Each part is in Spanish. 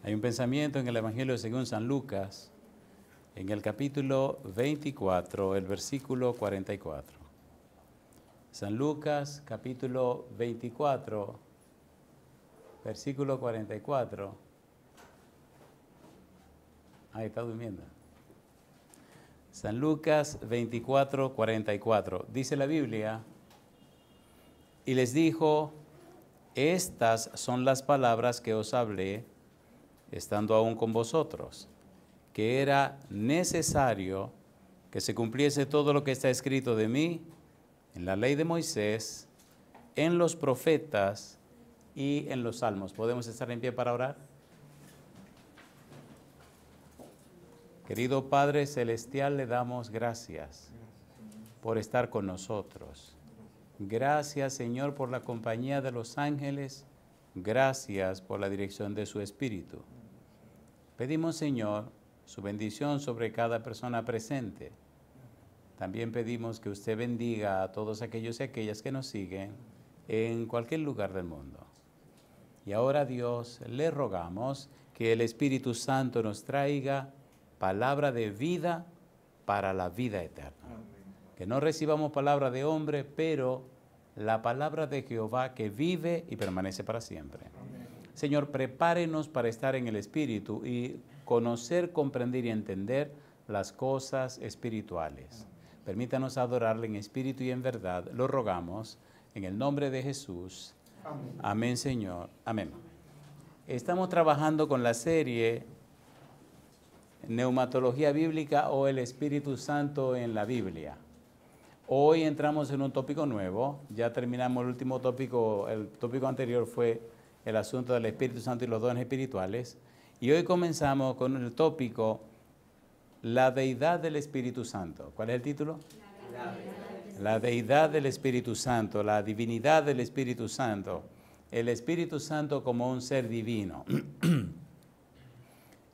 Hay un pensamiento en el Evangelio según San Lucas, en el capítulo 24, el versículo 44. San Lucas, capítulo 24, versículo 44. Ahí está durmiendo. San Lucas 24, 44. Dice la Biblia, y les dijo, estas son las palabras que os hablé, estando aún con vosotros, que era necesario que se cumpliese todo lo que está escrito de mí en la ley de Moisés, en los profetas y en los salmos. ¿Podemos estar en pie para orar? Querido Padre Celestial, le damos gracias por estar con nosotros. Gracias, Señor, por la compañía de los ángeles. Gracias por la dirección de su Espíritu. Pedimos, Señor, su bendición sobre cada persona presente. También pedimos que usted bendiga a todos aquellos y aquellas que nos siguen en cualquier lugar del mundo. Y ahora, Dios, le rogamos que el Espíritu Santo nos traiga palabra de vida para la vida eterna. Que no recibamos palabra de hombre, pero la palabra de Jehová que vive y permanece para siempre. Señor, prepárenos para estar en el Espíritu y conocer, comprender y entender las cosas espirituales. Permítanos adorarle en espíritu y en verdad. Lo rogamos en el nombre de Jesús. Amén. Amén, Señor. Amén. Estamos trabajando con la serie Neumatología Bíblica o el Espíritu Santo en la Biblia. Hoy entramos en un tópico nuevo. Ya terminamos el último tópico. El tópico anterior fue el asunto del Espíritu Santo y los dones espirituales. Y hoy comenzamos con el tópico la deidad del Espíritu Santo. ¿Cuál es el título? La deidad del Espíritu Santo, la divinidad del Espíritu Santo. El Espíritu Santo como un ser divino.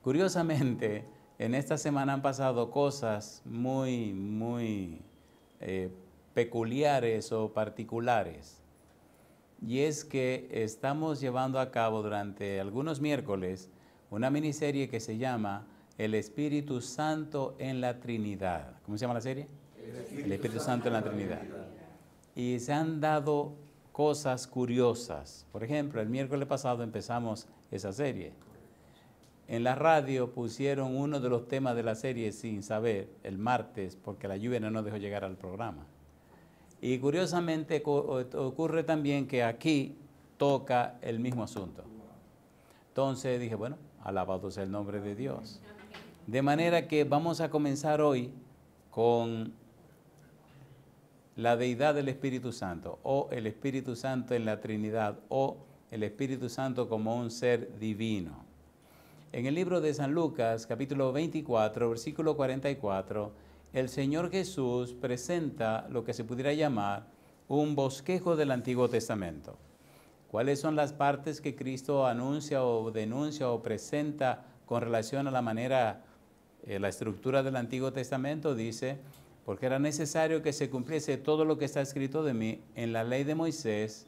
Curiosamente, en esta semana han pasado cosas muy peculiares o particulares. Y es que estamos llevando a cabo durante algunos miércoles una miniserie que se llama El Espíritu Santo en la Trinidad. ¿Cómo se llama la serie? El Espíritu Santo en la Trinidad. Y se han dado cosas curiosas. Por ejemplo, el miércoles pasado empezamos esa serie. En la radio pusieron uno de los temas de la serie sin saber, el martes, porque la lluvia no nos dejó llegar al programa. Y curiosamente ocurre también que aquí toca el mismo asunto. Entonces dije, bueno, alabado sea el nombre de Dios. De manera que vamos a comenzar hoy con la deidad del Espíritu Santo, o el Espíritu Santo en la Trinidad, o el Espíritu Santo como un ser divino. En el libro de San Lucas, capítulo 24, versículo 44, el Señor Jesús presenta lo que se pudiera llamar un bosquejo del Antiguo Testamento. ¿Cuáles son las partes que Cristo anuncia o denuncia o presenta con relación a la manera, la estructura del Antiguo Testamento? Dice, porque era necesario que se cumpliese todo lo que está escrito de mí en la ley de Moisés,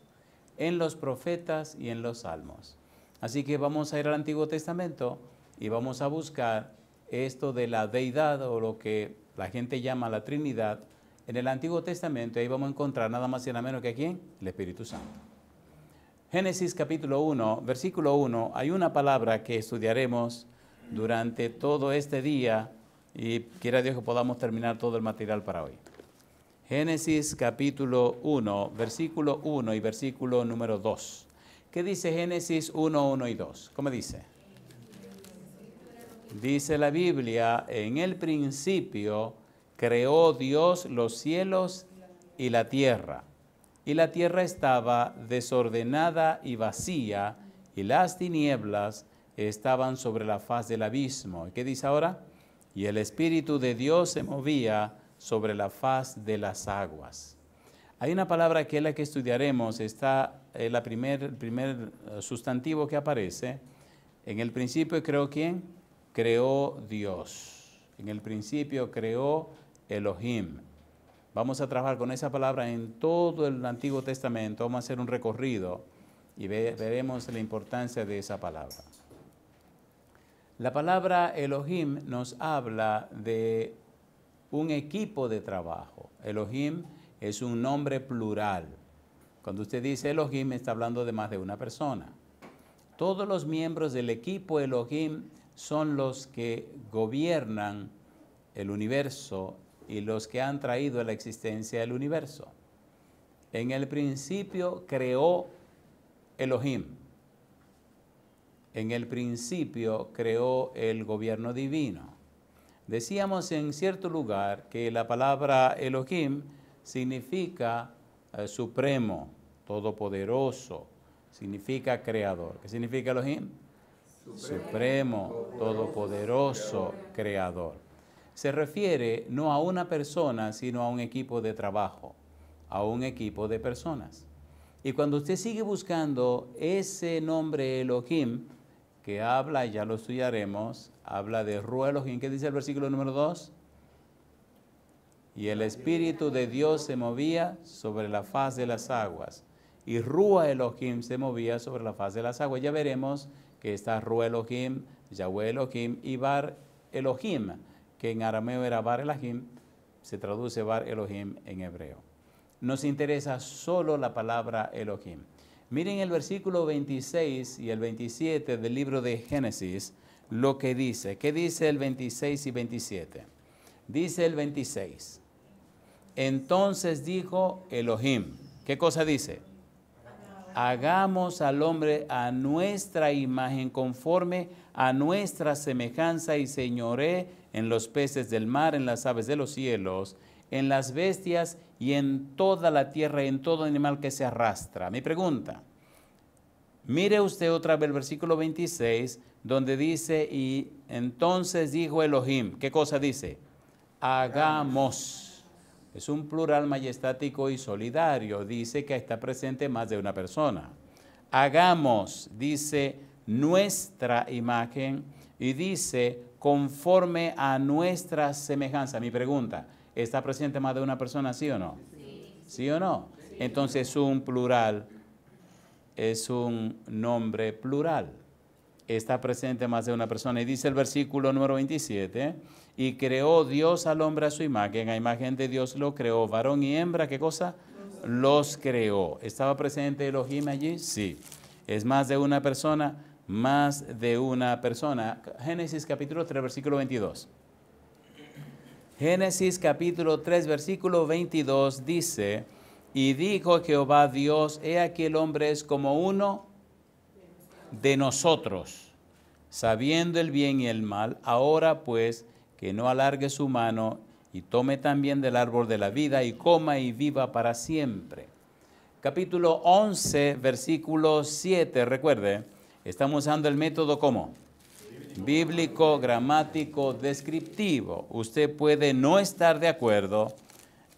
en los profetas y en los salmos. Así que vamos a ir al Antiguo Testamento y vamos a buscar esto de la deidad o lo que la gente llama la Trinidad. En el Antiguo Testamento ahí vamos a encontrar nada más y nada menos que ¿a quién? El Espíritu Santo. Génesis capítulo 1, versículo 1, hay una palabra que estudiaremos durante todo este día y quiera Dios que podamos terminar todo el material para hoy. Génesis capítulo 1, versículo 1 y versículo número 2. ¿Qué dice Génesis 1, 1 y 2? ¿Cómo dice? Dice la Biblia, en el principio creó Dios los cielos y la tierra estaba desordenada y vacía, y las tinieblas estaban sobre la faz del abismo. ¿Qué dice ahora? Y el Espíritu de Dios se movía sobre la faz de las aguas. Hay una palabra que es la que estudiaremos, está el primer sustantivo que aparece. En el principio creó ¿quién? Creó Dios. En el principio creó Elohim. Vamos a trabajar con esa palabra en todo el Antiguo Testamento. Vamos a hacer un recorrido y veremos la importancia de esa palabra. La palabra Elohim nos habla de un equipo de trabajo. Elohim es un nombre plural. Cuando usted dice Elohim, está hablando de más de una persona. Todos los miembros del equipo Elohim son los que gobiernan el universo y los que han traído a la existencia el universo. En el principio creó Elohim. En el principio creó el gobierno divino. Decíamos en cierto lugar que la palabra Elohim significa supremo, todopoderoso, significa creador. ¿Qué significa Elohim? Supremo, todopoderoso, creador. Se refiere no a una persona, sino a un equipo de trabajo, a un equipo de personas. Y cuando usted sigue buscando ese nombre Elohim, que habla, ya lo estudiaremos, habla de Ruah Elohim. ¿Qué dice el versículo número 2? Y el Espíritu de Dios se movía sobre la faz de las aguas. Y Ruah Elohim se movía sobre la faz de las aguas. Ya veremos que está Ruah Elohim, Yahweh Elohim y Bar Elohim, que en arameo era Bar Elohim, se traduce Bar Elohim en hebreo. Nos interesa solo la palabra Elohim. Miren el versículo 26 y el 27 del libro de Génesis, lo que dice. ¿Qué dice el 26 y 27? Dice el 26. Entonces dijo Elohim. ¿Qué cosa dice? Hagamos al hombre a nuestra imagen, conforme a nuestra semejanza, y señoree en los peces del mar, en las aves de los cielos, en las bestias y en toda la tierra y en todo animal que se arrastra. Mi pregunta, mire usted otra vez el versículo 26, donde dice, y entonces dijo Elohim. ¿Qué cosa dice? Hagamos. Es un plural majestático y solidario. Dice que está presente más de una persona. Hagamos, dice, nuestra imagen, y dice, conforme a nuestra semejanza. Mi pregunta, ¿está presente más de una persona, sí o no? Sí. ¿Sí o no? Entonces es un plural, es un nombre plural. Está presente más de una persona. Y dice el versículo número 27, y creó Dios al hombre a su imagen, a imagen de Dios lo creó, varón y hembra, ¿qué cosa? Los creó. ¿Estaba presente Elohim allí? Sí. ¿Es más de una persona? Más de una persona. Génesis capítulo 3, versículo 22. Génesis capítulo 3, versículo 22 dice, y dijo Jehová Dios, he aquí el hombre es como uno de nosotros, sabiendo el bien y el mal. Ahora pues, que no alargue su mano y tome también del árbol de la vida y coma y viva para siempre. Capítulo 11, versículo 7, recuerde, estamos usando el método ¿cómo? Bíblico, gramático, descriptivo. Usted puede no estar de acuerdo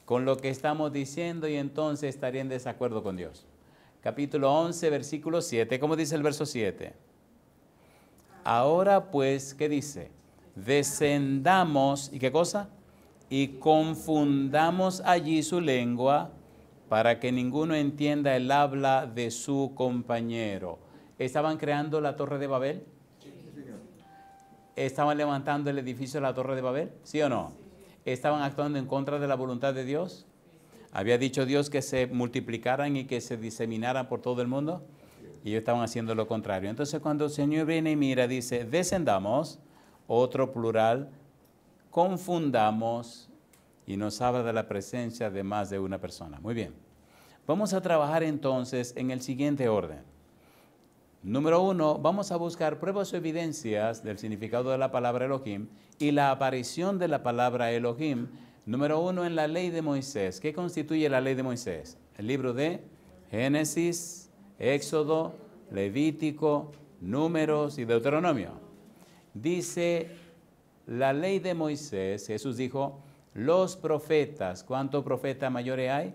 con lo que estamos diciendo y entonces estaría en desacuerdo con Dios. Capítulo 11, versículo 7, ¿cómo dice el verso 7? Ahora pues, ¿qué dice? Descendamos, ¿y qué cosa? Y confundamos allí su lengua para que ninguno entienda el habla de su compañero. ¿Estaban creando la Torre de Babel? ¿Estaban levantando el edificio de la Torre de Babel? ¿Sí o no? ¿Estaban actuando en contra de la voluntad de Dios? ¿Había dicho Dios que se multiplicaran y que se diseminaran por todo el mundo? Y ellos estaban haciendo lo contrario. Entonces cuando el Señor viene y mira, dice, descendamos, otro plural, confundamos, y nos habla de la presencia de más de una persona. Muy bien. Vamos a trabajar entonces en el siguiente orden. Número 1, vamos a buscar pruebas o evidencias del significado de la palabra Elohim y la aparición de la palabra Elohim. Número 1, en la ley de Moisés. ¿Qué constituye la ley de Moisés? El libro de Génesis, Éxodo, Levítico, Números y Deuteronomio. Dice la ley de Moisés, Jesús dijo, los profetas, ¿cuántos profetas mayores hay?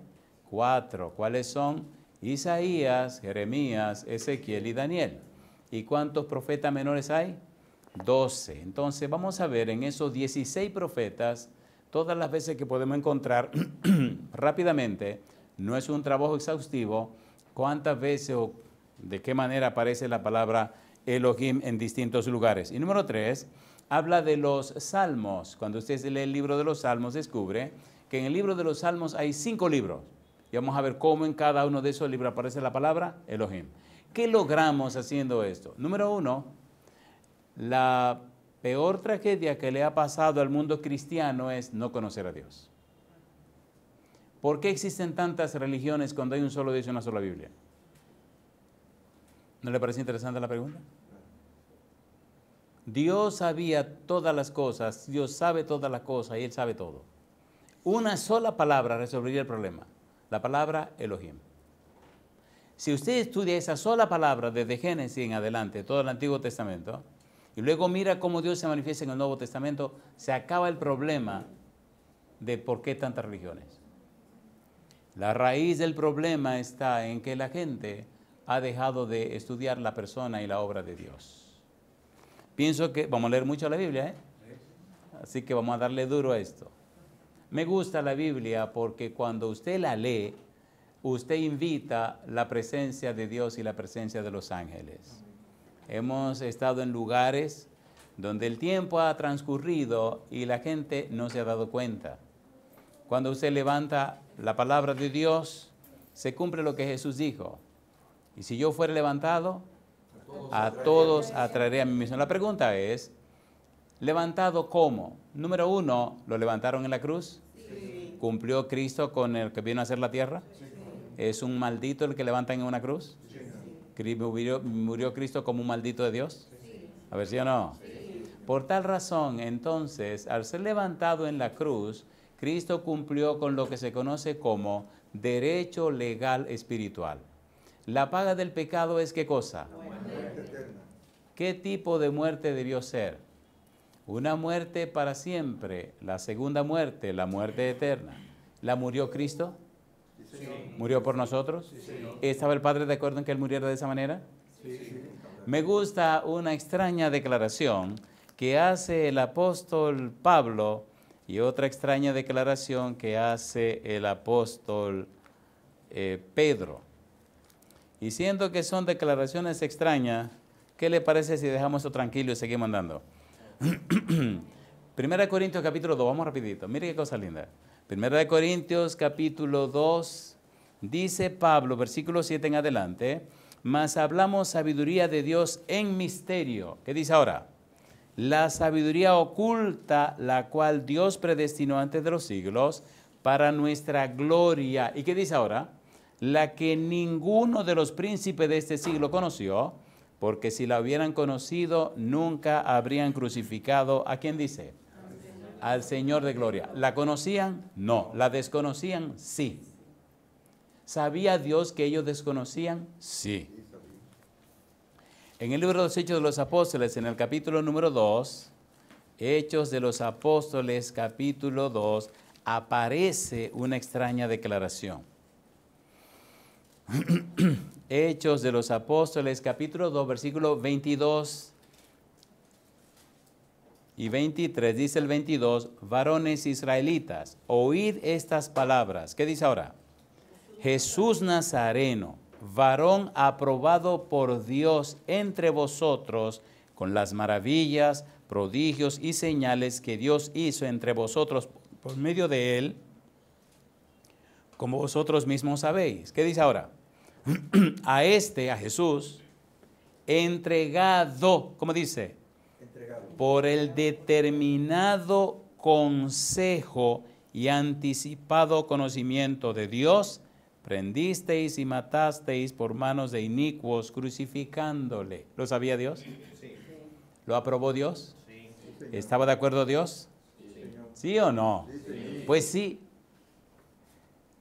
4. ¿Cuáles son? Isaías, Jeremías, Ezequiel y Daniel. ¿Y cuántos profetas menores hay? 12. Entonces vamos a ver en esos 16 profetas, todas las veces que podemos encontrar rápidamente, no es un trabajo exhaustivo, cuántas veces o de qué manera aparece la palabra Elohim en distintos lugares. Y número 3, habla de los salmos. Cuando usted lee el libro de los salmos, descubre que en el libro de los salmos hay 5 libros. Y vamos a ver cómo en cada uno de esos libros aparece la palabra Elohim. ¿Qué logramos haciendo esto? Número 1, la peor tragedia que le ha pasado al mundo cristiano es no conocer a Dios. ¿Por qué existen tantas religiones cuando hay un solo Dios y una sola Biblia? ¿No le parece interesante la pregunta? Dios sabía todas las cosas, Dios sabe todas las cosas y Él sabe todo. Una sola palabra resolvería el problema, la palabra Elohim. Si usted estudia esa sola palabra desde Génesis en adelante, todo el Antiguo Testamento, y luego mira cómo Dios se manifiesta en el Nuevo Testamento, se acaba el problema de por qué tantas religiones. La raíz del problema está en que la gente ha dejado de estudiar la persona y la obra de Dios. Pienso que vamos a leer mucho la Biblia, ¿eh? Así que vamos a darle duro a esto. Me gusta la Biblia porque cuando usted la lee, usted invita la presencia de Dios y la presencia de los ángeles. Hemos estado en lugares donde el tiempo ha transcurrido y la gente no se ha dado cuenta. Cuando usted levanta la palabra de Dios, se cumple lo que Jesús dijo. Y si yo fuera levantado, a todos atraeré a mí mismo. La pregunta es, ¿levantado cómo? Número 1, ¿lo levantaron en la cruz? Sí. ¿Cumplió Cristo con el que vino a hacer la tierra? Sí. ¿Es un maldito el que levantan en una cruz? Sí. ¿Murió Cristo como un maldito de Dios? Sí. A ver, ¿sí o no? Sí. Por tal razón, entonces, al ser levantado en la cruz, Cristo cumplió con lo que se conoce como derecho legal espiritual. La paga del pecado es ¿qué cosa? Muerte eterna. ¿Qué tipo de muerte debió ser? Una muerte para siempre. La segunda muerte, la muerte eterna. ¿La murió Cristo? Sí. ¿Murió por nosotros? Sí. ¿Estaba el Padre de acuerdo en que Él muriera de esa manera? Sí. Me gusta una extraña declaración que hace el apóstol Pablo y otra extraña declaración que hace el apóstol Pedro. Y siendo que son declaraciones extrañas, ¿qué le parece si dejamos esto tranquilo y seguimos andando? Primera de Corintios capítulo 2, vamos rapidito, mire qué cosa linda. Primera de Corintios capítulo 2, dice Pablo, versículo 7 en adelante, mas hablamos sabiduría de Dios en misterio. ¿Qué dice ahora? La sabiduría oculta, la cual Dios predestinó antes de los siglos para nuestra gloria. ¿Y qué dice ahora? La que ninguno de los príncipes de este siglo conoció, porque si la hubieran conocido, nunca habrían crucificado. ¿A quién dice? Al Señor de gloria. ¿La conocían? No. ¿La desconocían? Sí. ¿Sabía Dios que ellos desconocían? Sí. En el libro de los Hechos de los Apóstoles, en el capítulo número 2, Hechos de los Apóstoles, capítulo 2, aparece una extraña declaración. Hechos de los Apóstoles, capítulo 2, versículos 22 y 23, dice el 22, varones israelitas, oíd estas palabras. ¿Qué dice ahora? Jesús Nazareno, varón aprobado por Dios entre vosotros, con las maravillas, prodigios y señales que Dios hizo entre vosotros por medio de él, como vosotros mismos sabéis. ¿Qué dice ahora? A Jesús, entregado, ¿cómo dice? Entregado. Por el determinado consejo y anticipado conocimiento de Dios, prendisteis y matasteis por manos de inicuos, crucificándole. ¿Lo sabía Dios? Sí. ¿Lo aprobó Dios? Sí. ¿Estaba de acuerdo Dios? Sí. ¿Sí o no? Sí. Pues sí.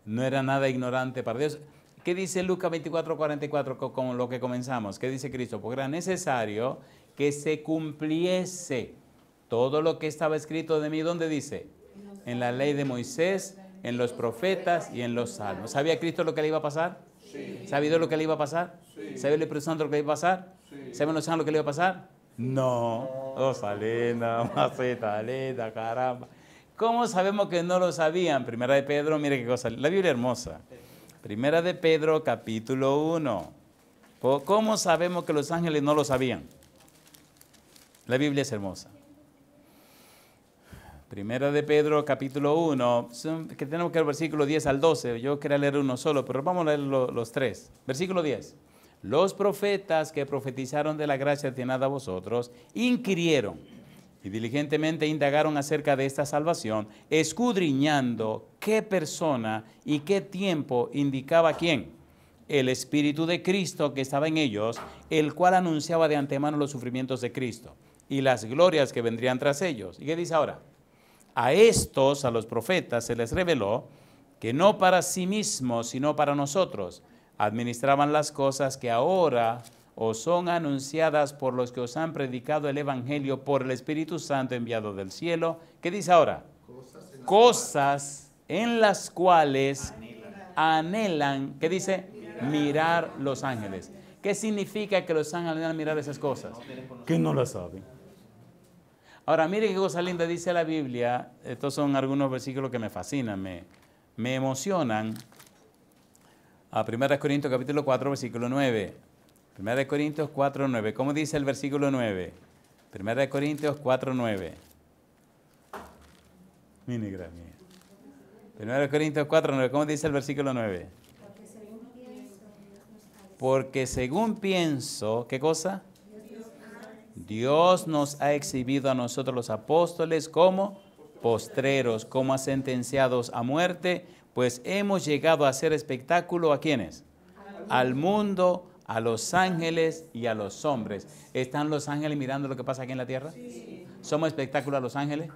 No era nada ignorante para Dios. ¿Qué dice Lucas 24:44 con lo que comenzamos? ¿Qué dice Cristo? Porque era necesario que se cumpliese todo lo que estaba escrito de mí. ¿Dónde dice? En la ley de Moisés, en los profetas y en los salmos. ¿Sabía Cristo lo que le iba a pasar? Sí. ¿Sabía Dios lo que le iba a pasar? Sí. ¿Sabía el Espíritu Santo lo que le iba a pasar? Sí. ¿Saben los santos lo que le iba a pasar? No. Oh, salena, maceta, linda, caramba. ¿Cómo sabemos que no lo sabían? Primera de Pedro, mire qué cosa. La Biblia hermosa. Primera de Pedro, capítulo 1. ¿Cómo sabemos que los ángeles no lo sabían? La Biblia es hermosa. Primera de Pedro, capítulo 1, que tenemos que ver el versículo 10 al 12. Yo quería leer uno solo, pero vamos a leer los tres. Versículo 10. Los profetas que profetizaron de la gracia destinada a vosotros, inquirieron y diligentemente indagaron acerca de esta salvación, escudriñando qué persona y qué tiempo indicaba quién. El Espíritu de Cristo que estaba en ellos, el cual anunciaba de antemano los sufrimientos de Cristo y las glorias que vendrían tras ellos. ¿Y qué dice ahora? A estos, a los profetas, se les reveló que no para sí mismos, sino para nosotros, administraban las cosas que ahora os son anunciadas por los que os han predicado el Evangelio por el Espíritu Santo enviado del cielo. ¿Qué dice ahora? Cosas en las cuales anhelan, ¿qué dice? Mirar los ángeles. ¿Qué significa que los ángeles anhelan mirar esas cosas? Que no las saben. Ahora, mire qué cosa linda dice la Biblia. Estos son algunos versículos que me fascinan, me emocionan. A 1 Corintios capítulo 4, versículo 9. 1 Corintios 4, 9. ¿Cómo dice el versículo 9? 1 Corintios 4, 9. Mi negra mía. 1 Corintios 4, 9. ¿Cómo dice el versículo 9? Porque según pienso, ¿qué cosa? Dios nos ha exhibido a nosotros los apóstoles como postreros, como sentenciados a muerte, pues hemos llegado a hacer espectáculo ¿a quiénes? Al mundo, a los ángeles y a los hombres. ¿Están los ángeles mirando lo que pasa aquí en la tierra? Sí. ¿Somos espectáculo a los ángeles?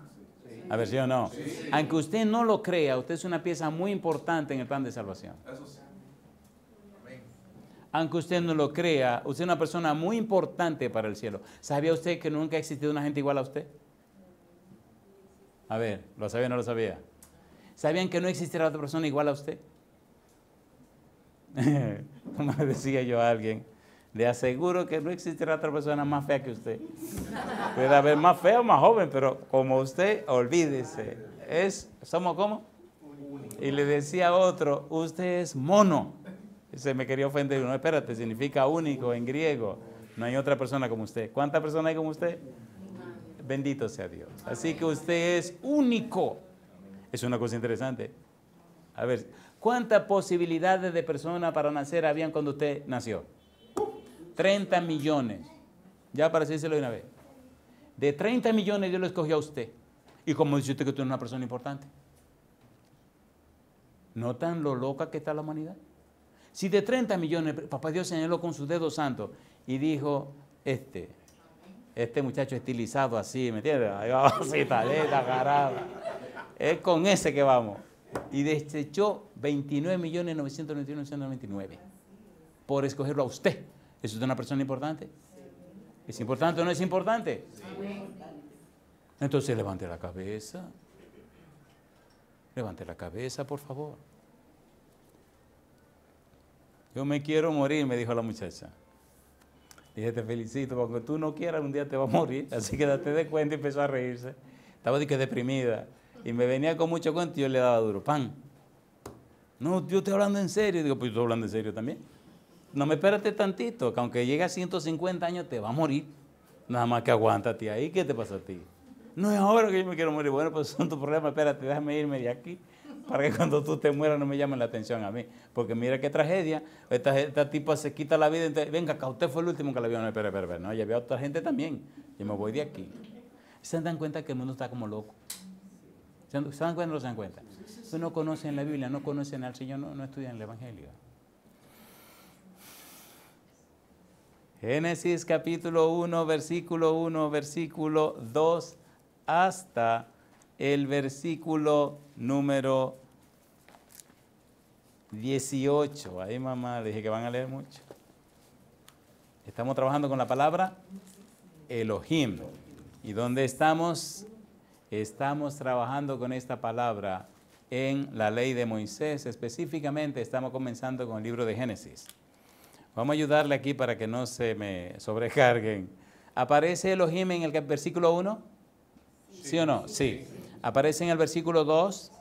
Sí. A ver, ¿sí o no? Sí. Aunque usted no lo crea, usted es una pieza muy importante en el plan de salvación. Eso sí. Aunque usted no lo crea, usted es una persona muy importante para el cielo. ¿Sabía usted que nunca ha existido una gente igual a usted? A ver, ¿lo sabía o no lo sabía? ¿Sabían que no existirá otra persona igual a usted? Como le decía yo a alguien, le aseguro que no existirá otra persona más fea que usted. Puede haber más fea o más joven, pero como usted, olvídese. ¿Somos cómo? Y le decía a otro, usted es mono. Se me quería ofender. No, espérate, significa único en griego. No hay otra persona como usted. ¿Cuántas personas hay como usted? Bendito sea Dios. Así que usted es único. Es una cosa interesante. A ver, ¿cuántas posibilidades de personas para nacer habían cuando usted nació? 30 millones. Ya para decírselo de una vez. De 30 millones Dios lo escogió a usted. Y como dice usted que usted es una persona importante. ¿Notan lo loca que está la humanidad? Si de 30 millones, Papá Dios señaló con su dedo santo y dijo, este muchacho estilizado así, ¿me entiendes? Ahí va así, taleta, carada. Es con ese que vamos. Y desechó 29.991.999 por escogerlo a usted. ¿Eso es una persona importante? ¿Es importante o no es importante? Entonces levante la cabeza. Levante la cabeza, por favor. Yo me quiero morir, me dijo la muchacha. Dije, te felicito, porque tú no quieras, un día te vas a morir. Así que date de cuenta y empezó a reírse. Estaba deprimida. Y me venía con mucho cuento y yo le daba duro. ¡Pam! No, yo estoy hablando en serio. Digo, pues yo estoy hablando en serio también. No me espérate tantito, que aunque llegue a 150 años te va a morir. Nada más que aguántate ahí. ¿Qué te pasa a ti? No es ahora que yo me quiero morir. Bueno, pues son tus problemas. Espérate, déjame irme de aquí. Para que cuando tú te mueras no me llamen la atención a mí. Porque mira qué tragedia. Esta tipa se quita la vida. Entonces, venga, acá usted fue el último que la vio. No, espera. No, ya había otra gente también. Yo me voy de aquí. ¿Se dan cuenta que el mundo está como loco? ¿Se dan cuenta o no se dan cuenta? Ustedes no conocen la Biblia, no conocen al Señor, no estudian el Evangelio. Génesis capítulo 1, versículo 2 hasta el versículo número 18. Ahí mamá, dije que van a leer mucho. Estamos trabajando con la palabra Elohim. ¿Y dónde estamos? Estamos trabajando con esta palabra en la ley de Moisés. Específicamente estamos comenzando con el libro de Génesis. Vamos a ayudarle aquí para que no se me sobrecarguen. ¿Aparece Elohim en el versículo 1? ¿Sí o no? Sí. ¿Aparece en el versículo 2?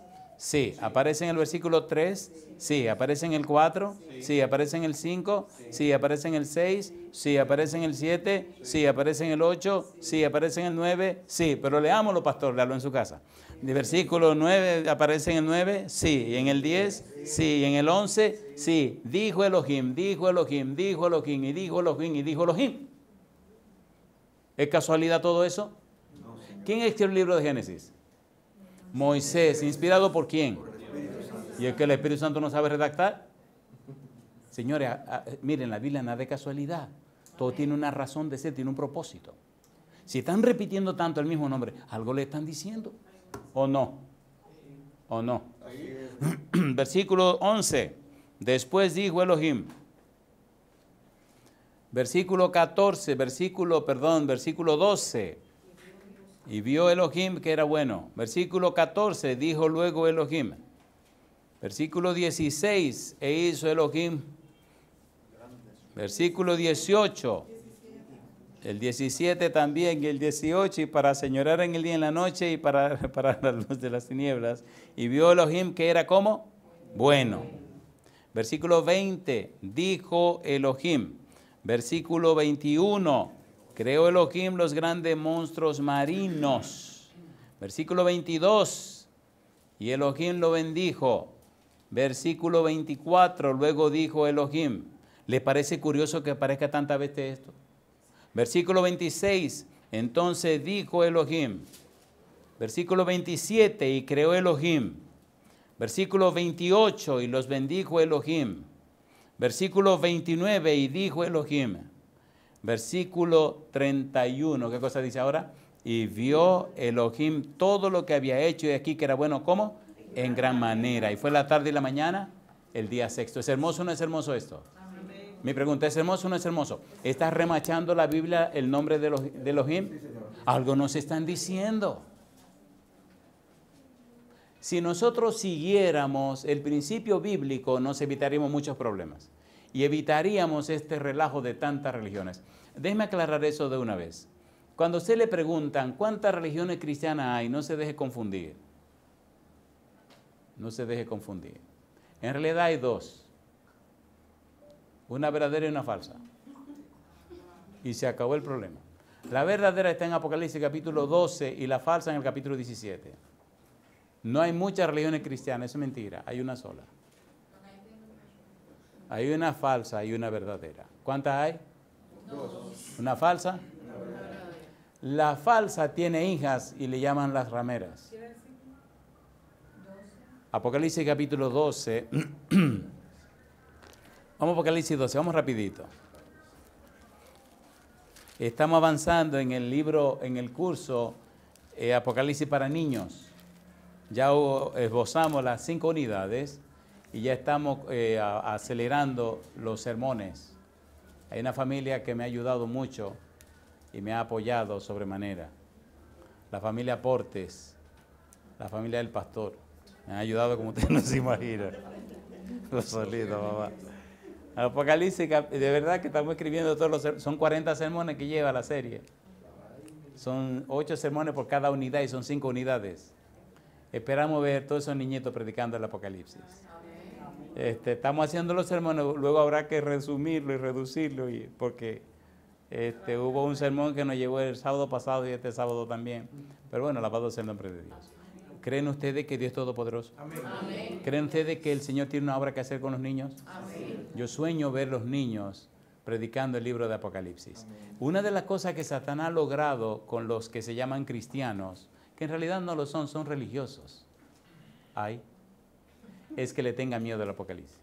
Sí. ¿Aparece en el versículo 3? Sí. ¿Aparece en el 4? Sí. ¿Aparece en el 5? Sí. ¿Aparece en el 6? Sí. ¿Aparece en el 7? Sí. ¿Aparece en el 8? Sí. ¿Aparece en el 9? Sí. Pero leámoslo, pastor, léalo en su casa. ¿De versículo 9 aparece en el 9? Sí. ¿Y en el 10? Sí. ¿Y en el 11? Sí. Dijo Elohim, dijo Elohim, dijo Elohim, y dijo Elohim, y dijo Elohim. ¿Es casualidad todo eso? ¿Quién escribió el libro de Génesis? Moisés. ¿Inspirado por quién? ¿Y es que el Espíritu Santo no sabe redactar? Señores, miren, la Biblia nada de casualidad. Todo tiene una razón de ser, tiene un propósito. Si están repitiendo tanto el mismo nombre, algo le están diciendo. ¿O no? ¿O no? Versículo 11. Después dijo Elohim. Versículo 14, versículo 12. Y vio Elohim que era bueno. Versículo 14, dijo luego Elohim. Versículo 16, e hizo Elohim. Versículo 18, el 17 también, y el 18, y para señorar en el día y en la noche, y para la luz de las tinieblas. Y vio Elohim que era como bueno. Versículo 20, dijo Elohim. Versículo 21, creó Elohim los grandes monstruos marinos. Versículo 22, y Elohim lo bendijo. Versículo 24, luego dijo Elohim. ¿Le parece curioso que aparezca tantas veces esto? Versículo 26, entonces dijo Elohim. Versículo 27, y creó Elohim. Versículo 28, y los bendijo Elohim. Versículo 29, y dijo Elohim. Versículo 31, ¿qué cosa dice ahora? Y vio Elohim todo lo que había hecho, y aquí que era bueno, ¿cómo? En gran manera. Y fue la tarde y la mañana, el día sexto. ¿Es hermoso o no es hermoso esto? Amén. Mi pregunta, ¿es hermoso o no es hermoso? ¿Está remachando la Biblia el nombre de Elohim? Sí, algo nos están diciendo. Si nosotros siguiéramos el principio bíblico, nos evitaríamos muchos problemas. Y evitaríamos este relajo de tantas religiones. Déjeme aclarar eso de una vez. Cuando a usted le preguntan cuántas religiones cristianas hay, no se deje confundir. No se deje confundir. En realidad hay dos. Una verdadera y una falsa. Y se acabó el problema. La verdadera está en Apocalipsis capítulo 12 y la falsa en el capítulo 17. No hay muchas religiones cristianas, eso es mentira, hay una sola. Hay una falsa y una verdadera. ¿Cuántas hay? Dos. ¿Una falsa? La falsa tiene hijas y le llaman las rameras. Apocalipsis capítulo 12. Vamos a Apocalipsis 12, vamos rapidito. Estamos avanzando en el libro, en el curso Apocalipsis para niños. Ya esbozamos las 5 unidades y ya estamos acelerando los sermones. Hay una familia que me ha ayudado mucho y me ha apoyado sobremanera. La familia Portes, la familia del pastor. Me han ayudado como usted no se imagina. Los solitos, mamá. Apocalipsis, de verdad que estamos escribiendo todos los son 40 sermones que lleva la serie. Son 8 sermones por cada unidad y son 5 unidades. Esperamos ver todos esos niñitos predicando el Apocalipsis. Estamos haciendo los sermones, luego habrá que resumirlo y reducirlo, porque hubo un sermón que nos llevó el sábado pasado y este sábado también. Pero bueno, alabado sea el nombre de Dios. ¿Creen ustedes que Dios es todopoderoso? Amén. ¿Creen ustedes que el Señor tiene una obra que hacer con los niños? Amén. Yo sueño ver los niños predicando el libro de Apocalipsis. Amén. Una de las cosas que Satanás ha logrado con los que se llaman cristianos, que en realidad no lo son, son religiosos, es que le tenga miedo al Apocalipsis.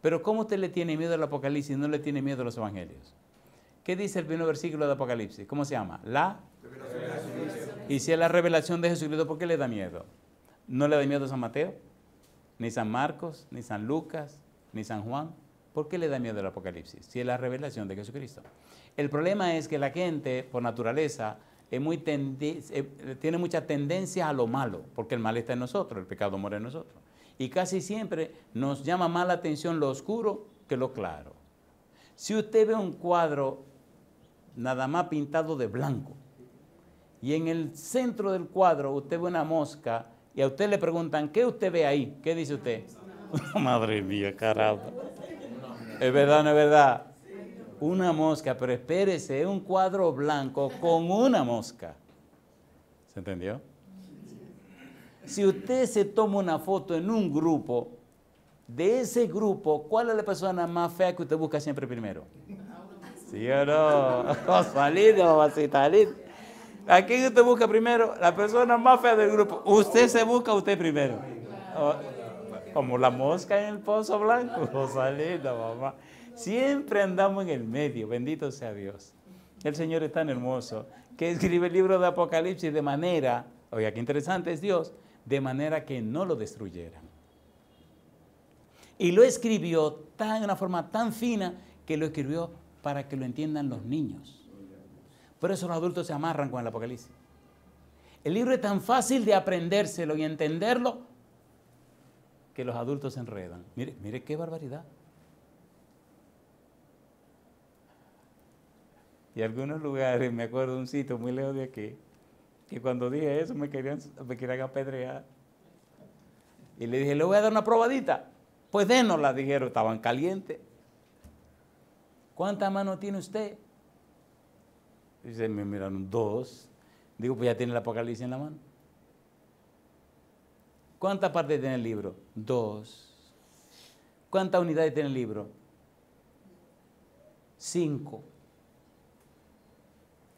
Pero ¿cómo usted le tiene miedo al Apocalipsis y no le tiene miedo a los evangelios? ¿Qué dice el primer versículo de Apocalipsis? ¿Cómo se llama? La revelación. Y si es la revelación de Jesucristo, ¿por qué le da miedo? ¿No le da miedo a San Mateo? Ni San Marcos, ni San Lucas, ni San Juan. ¿Por qué le da miedo al Apocalipsis? Si es la revelación de Jesucristo. El problema es que la gente, por naturaleza, tiene mucha tendencia a lo malo, porque el mal está en nosotros, el pecado mora en nosotros. Y casi siempre nos llama más la atención lo oscuro que lo claro. Si usted ve un cuadro nada más pintado de blanco, y en el centro del cuadro usted ve una mosca y a usted le preguntan, ¿qué usted ve ahí? ¿Qué dice usted? Madre mía, caramba. ¿Es verdad o no es verdad? Una mosca, pero espérese, es un cuadro blanco con una mosca. ¿Se entendió? Si usted se toma una foto en un grupo, de ese grupo, ¿cuál es la persona más fea que usted busca siempre primero? ¿Sí o no? Osvaldo, mamacita linda. ¿A quién usted busca primero? La persona más fea del grupo. Usted se busca a usted primero. Como la mosca en el pozo blanco. Osvaldo, mamá. Siempre andamos en el medio. Bendito sea Dios. El Señor es tan hermoso que escribe el libro de Apocalipsis de manera, oiga, qué interesante es Dios, de manera que no lo destruyeran. Y lo escribió de una forma tan fina que lo escribió para que lo entiendan los niños. Por eso los adultos se amarran con el Apocalipsis. El libro es tan fácil de aprendérselo y entenderlo que los adultos se enredan. Mire, mire qué barbaridad. Y algunos lugares, me acuerdo de un sitio muy lejos de aquí, que cuando dije eso me querían apedrear. Y le dije, le voy a dar una probadita. Pues dénosla, dijeron, estaban calientes. ¿Cuántas manos tiene usted? Dice, me miraron 2. Digo, pues ya tiene el Apocalipsis en la mano. ¿Cuántas partes tiene el libro? 2. ¿Cuántas unidades tiene el libro? 5.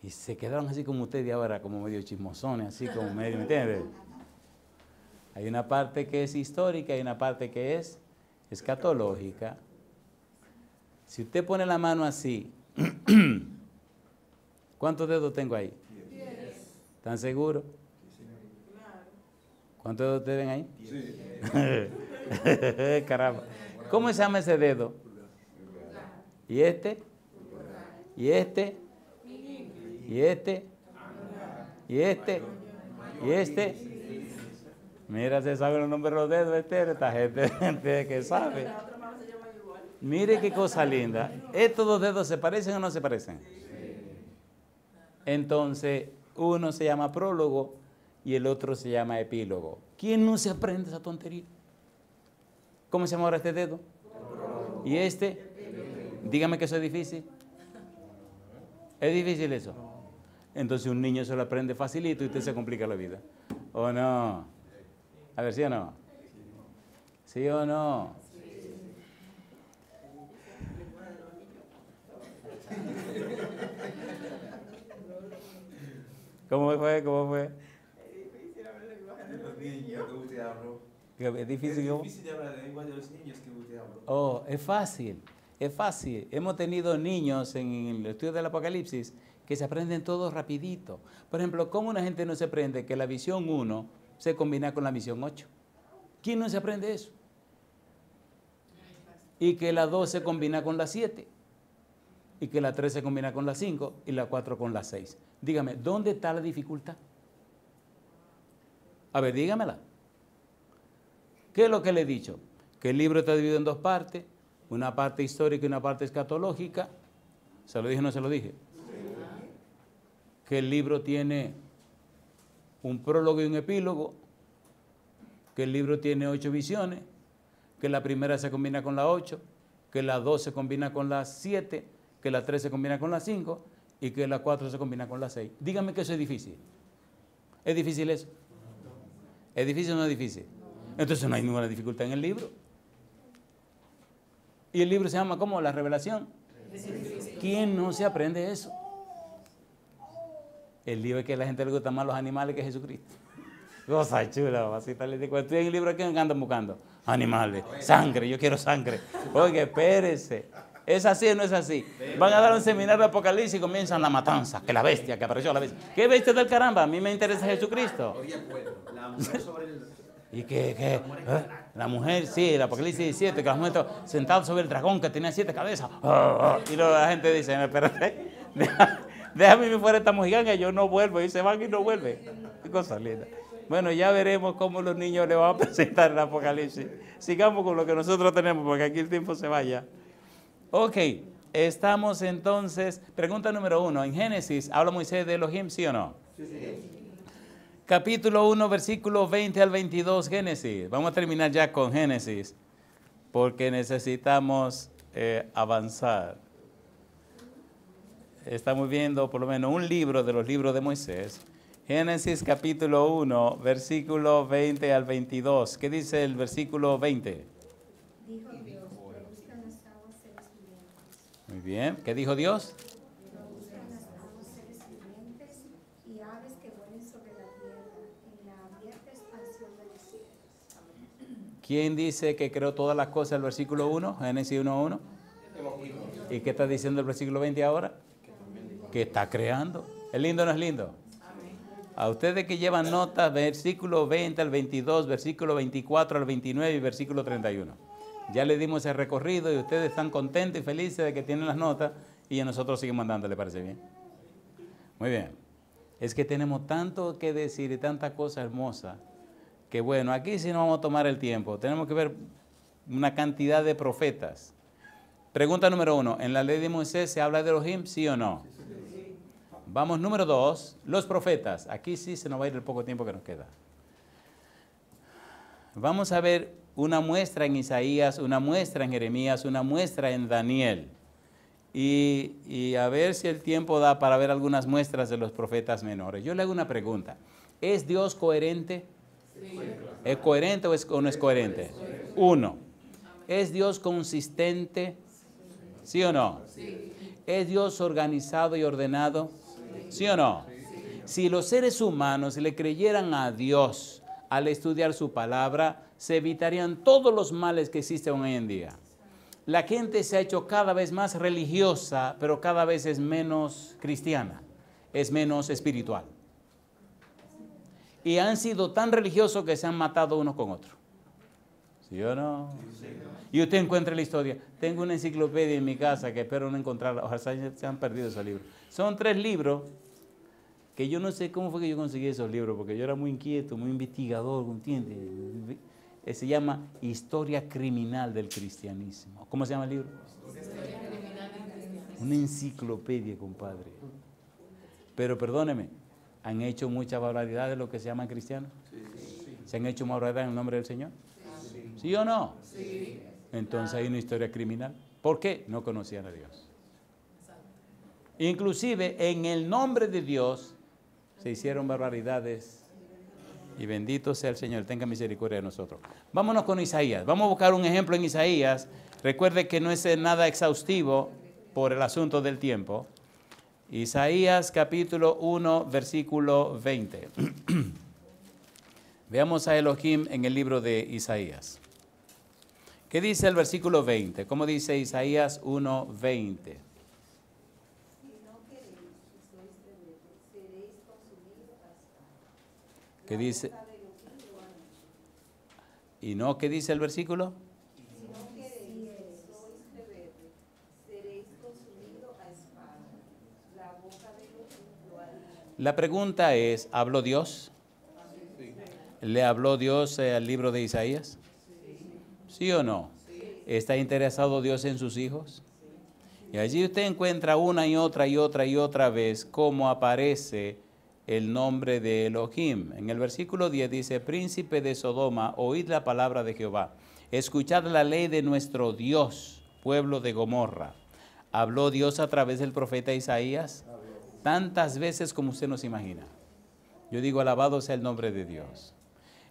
Y se quedaron así como ustedes ahora, como medio chismosones, así como medio, ¿me entiendes? Hay una parte que es histórica y una parte que es escatológica. Si usted pone la mano así, ¿cuántos dedos tengo ahí? 10. ¿Están seguros? ¿Cuántos dedos ustedes ven ahí? Sí. Caramba. ¿Cómo se llama ese dedo? ¿Y este? ¿Y este? ¿Y este? ¿Y este? ¿Y este? Mira, se saben los nombres de los dedos, esta gente que sabe. Mire qué cosa linda. ¿Estos 2 dedos se parecen o no se parecen? Entonces, uno se llama prólogo y el otro se llama epílogo. ¿Quién no se aprende esa tontería? ¿Cómo se llama ahora este dedo? ¿Y este? Dígame que eso es difícil. ¿Es difícil eso? Entonces un niño se lo aprende facilito y usted se complica la vida. ¿O no? A ver, ¿sí o no? ¿Sí o no? ¿Cómo fue? ¿Cómo fue? Es difícil de hablar la lengua de los niños que usted habló. Oh, es fácil, es fácil. Hemos tenido niños en el estudio del Apocalipsis que se aprenden todo rapidito. Por ejemplo, ¿cómo una gente no se aprende que la visión 1 se combina con la visión 8? ¿Quién no se aprende eso? Y que la 2 se combina con la 7. Y que la 3 se combina con la 5 y la 4 con la 6. Dígame, ¿dónde está la dificultad? A ver, dígamela. ¿Qué es lo que le he dicho? Que el libro está dividido en 2 partes, una parte histórica y una parte escatológica. ¿Se lo dije o no se lo dije? Que el libro tiene un prólogo y un epílogo, que el libro tiene 8 visiones, que la primera se combina con la 8, que la 2 se combina con la 7, que la 3 se combina con la 5 y que la 4 se combina con la 6. Dígame que eso es difícil. ¿Es difícil eso? ¿Es difícil o no es difícil? Entonces no hay ninguna dificultad en el libro. Y el libro se llama ¿cómo? La revelación. ¿Quién no se aprende eso? El libro es que a la gente le gustan más los animales que Jesucristo. Cosa chula, mamacita. Cuando estoy en el libro, ¿qué andan buscando? Animales, sangre, yo quiero sangre. Oye, espérese. ¿Es así o no es así? Van a dar un seminario de Apocalipsis y comienzan la matanza, que la bestia, que apareció la bestia. ¿Qué bestia del caramba? A mí me interesa Jesucristo. La mujer sobre el... ¿Y qué? La mujer, sí, el Apocalipsis 17, que la mujer está sentada sobre el dragón que tenía 7 cabezas. Y luego la gente dice, espérate, déjame ir fuera esta mojiganga, yo no vuelvo. Y se van y no vuelven. Qué cosa linda. Bueno, ya veremos cómo los niños le van a presentar el Apocalipsis. Sigamos con lo que nosotros tenemos, porque aquí el tiempo se vaya. Ok, estamos entonces, pregunta número 1. En Génesis, ¿habla Moisés de Elohim, sí o no? Sí. capítulo 1, versículo 20 al 22, Génesis. Vamos a terminar ya con Génesis, porque necesitamos avanzar. Estamos viendo por lo menos un libro de los libros de Moisés. Génesis capítulo 1, versículo 20 al 22. ¿Qué dice el versículo 20? Dijo Dios, produzcan las aguas seres vivientes. Muy bien. ¿Qué dijo Dios? Produzcan las aguas seres vivientes y aves que vuelen sobre la tierra en la abierta expansión de los cielos. ¿Quién dice que creó todas las cosas? El versículo 1, Génesis 1:1. ¿Y qué está diciendo el versículo 20 ahora? Que está creando. ¿Es lindo o no es lindo? A ustedes que llevan notas, versículo 20 al 22, versículo 24 al 29 y versículo 31. Ya le dimos el recorrido y ustedes están contentos y felices de que tienen las notas y a nosotros seguimos mandando, ¿le parece bien? Muy bien. Es que tenemos tanto que decir y tanta cosa hermosa que bueno, aquí sí no vamos a tomar el tiempo. Tenemos que ver una cantidad de profetas. Pregunta número 1. ¿En la ley de Moisés se habla de Elohim, sí o no? Vamos, número 2, los profetas. Aquí sí se nos va a ir el poco tiempo que nos queda. Vamos a ver una muestra en Isaías, una muestra en Jeremías, una muestra en Daniel. Y a ver si el tiempo da para ver algunas muestras de los profetas menores. Yo le hago una pregunta. ¿Es Dios coherente? Sí. ¿Es coherente o no es coherente? 1. ¿Es Dios consistente? ¿Sí o no? Sí. ¿Es Dios organizado y ordenado? ¿Sí o no? Si los seres humanos le creyeran a Dios al estudiar su palabra, se evitarían todos los males que existen hoy en día. La gente se ha hecho cada vez más religiosa, pero cada vez es menos cristiana, es menos espiritual. Y han sido tan religiosos que se han matado unos con otros. ¿Sí o no? Y usted encuentra la historia. Tengo una enciclopedia en mi casa que espero no encontrarla. Ojalá se han perdido esos libros. Son 3 libros que yo no sé cómo fue que yo conseguí esos libros, porque yo era muy inquieto, muy investigador, ¿entiendes? Se llama Historia Criminal del Cristianismo. ¿Cómo se llama el libro? Historia Criminal del Cristianismo. Una enciclopedia, compadre. Pero perdóneme, ¿han hecho mucha barbaridad de lo que se llaman cristianos? Sí. ¿Se han hecho barbaridad en el nombre del Señor? Sí. ¿Sí o no? Sí. Entonces hay una historia criminal. ¿Por qué? No conocían a Dios. Inclusive en el nombre de Dios se hicieron barbaridades. Y bendito sea el Señor, tenga misericordia de nosotros. Vámonos con Isaías. Vamos a buscar un ejemplo en Isaías. Recuerde que no es nada exhaustivo por el asunto del tiempo. Isaías capítulo 1, versículo 20. Veamos a Elohim en el libro de Isaías. ¿Qué dice el versículo 20? ¿Cómo dice Isaías 1, 20? ¿Qué dice? ¿Y no qué dice el versículo? La pregunta es, ¿habló Dios? ¿Le habló Dios al libro de Isaías? ¿Sí o no? ¿Está interesado Dios en sus hijos? Y allí usted encuentra una y otra vez cómo aparece el nombre de Elohim. En el versículo 10 dice, príncipe de Sodoma, oíd la palabra de Jehová. Escuchad la ley de nuestro Dios, pueblo de Gomorra. ¿Habló Dios a través del profeta Isaías? Tantas veces como usted nos imagina. Yo digo, alabado sea el nombre de Dios.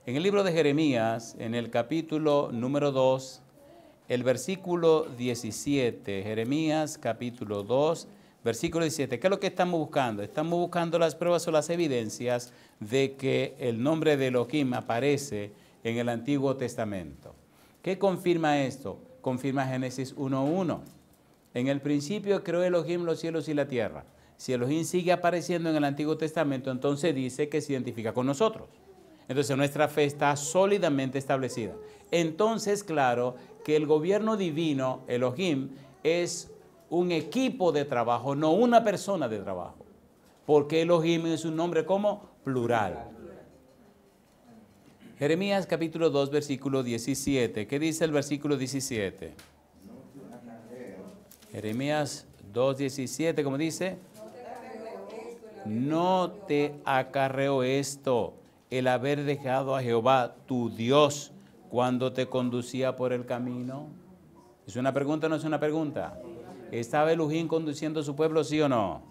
En el libro de Jeremías, en el capítulo número 2, el versículo 17, Jeremías capítulo 2, versículo 17, ¿qué es lo que estamos buscando? Estamos buscando las pruebas o las evidencias de que el nombre de Elohim aparece en el Antiguo Testamento. ¿Qué confirma esto? Confirma Génesis 1:1. En el principio creó Elohim los cielos y la tierra. Si Elohim sigue apareciendo en el Antiguo Testamento, entonces dice que se identifica con nosotros. Entonces nuestra fe está sólidamente establecida. Entonces, claro, que el gobierno divino, Elohim, es un equipo de trabajo, no una persona de trabajo. Porque Elohim es un nombre como plural. Jeremías capítulo 2, versículo 17. ¿Qué dice el versículo 17? Jeremías 2, 17, ¿cómo dice? No te acarreo esto el haber dejado a Jehová, tu Dios, cuando te conducía por el camino? ¿Es una pregunta o no es una pregunta? ¿Estaba Elohim conduciendo a su pueblo, sí o no?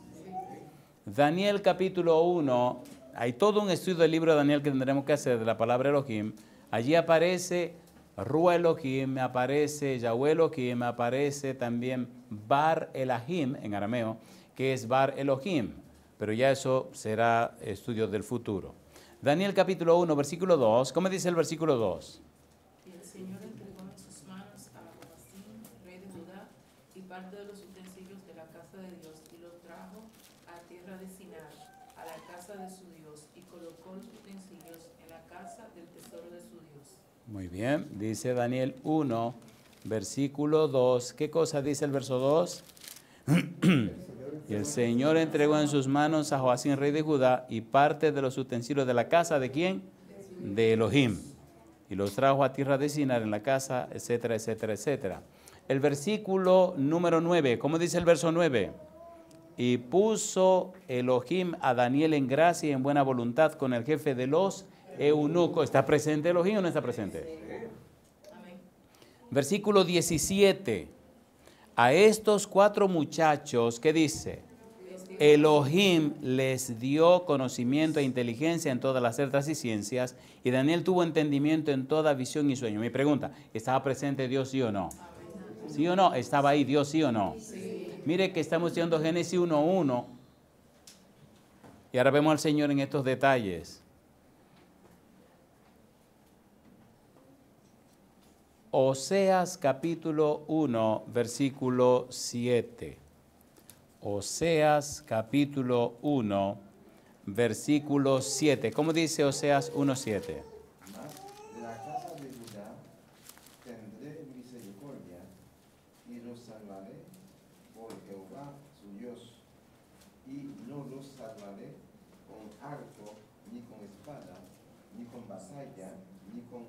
Daniel capítulo 1, hay todo un estudio del libro de Daniel que tendremos que hacer de la palabra Elohim. Allí aparece Rúa Elohim, aparece Yahweh Elohim, aparece también Bar Elahim en arameo, que es Bar Elohim, pero ya eso será estudio del futuro. Daniel capítulo 1, versículo 2, ¿cómo dice el versículo 2? Y el Señor entregó en sus manos a Joacim, rey de Judá, y parte de los utensilios de la casa de Dios, y los trajo a tierra de Sinar, a la casa de su Dios, y colocó los utensilios en la casa del tesoro de su Dios. Muy bien, dice Daniel 1, versículo 2. ¿Qué cosa dice el verso 2? Y el Señor entregó en sus manos a Joacim, rey de Judá, y parte de los utensilios de la casa, ¿de quién? De Elohim. Y los trajo a tierra de Sinar en la casa, etcétera, etcétera, etcétera. El versículo número 9, ¿cómo dice el verso 9? Y puso Elohim a Daniel en gracia y en buena voluntad con el jefe de los eunucos. ¿Está presente Elohim o no está presente? Amén. Versículo 17. A estos 4 muchachos, ¿qué dice? Elohim les dio conocimiento e inteligencia en todas las artes y ciencias, y Daniel tuvo entendimiento en toda visión y sueño. Mi pregunta, ¿estaba presente Dios, sí o no? ¿Sí o no? ¿Estaba ahí Dios, sí o no? Mire que estamos estudiando Génesis 1:1, y ahora vemos al Señor en estos detalles. Oseas capítulo 1, versículo 7. Oseas capítulo 1, versículo 7. ¿Cómo dice Oseas 1:7? Mas de la casa de Judá tendré misericordia y los salvaré por Jehová su Dios, y no los salvaré con arco, ni con espada, ni con vasalla, ni con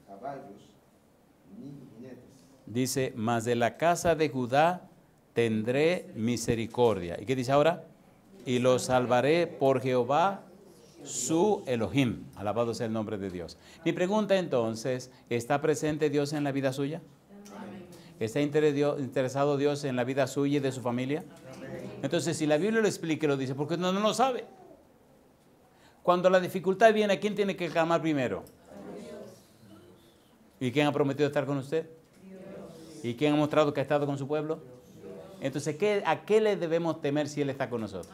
caballos, ni jinetes. Dice, mas de la casa de Judá tendré misericordia. ¿Y qué dice ahora? Y los salvaré por Jehová su Elohim. Alabado sea el nombre de Dios. Mi pregunta entonces, ¿está presente Dios en la vida suya? ¿Está interesado Dios en la vida suya y de su familia? Entonces, si la Biblia lo explica y lo dice, ¿por qué no lo sabe? Cuando la dificultad viene, ¿a quién tiene que clamar primero? ¿Y quién ha prometido estar con usted? ¿Y quién ha mostrado que ha estado con su pueblo? Entonces, ¿a qué le debemos temer si Él está con nosotros?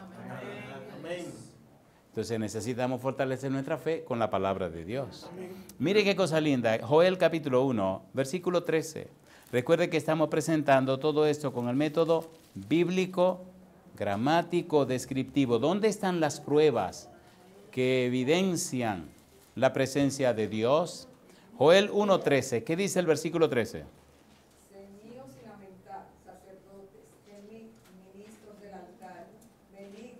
Entonces necesitamos fortalecer nuestra fe con la palabra de Dios. Mire qué cosa linda. Joel capítulo 1, versículo 13. Recuerde que estamos presentando todo esto con el método bíblico, gramático, descriptivo. ¿Dónde están las pruebas que evidencian la presencia de Dios? Joel 1:13. ¿Qué dice el versículo 13? Ceñíos y lamentad, sacerdotes, temid, ministros del altar, venid,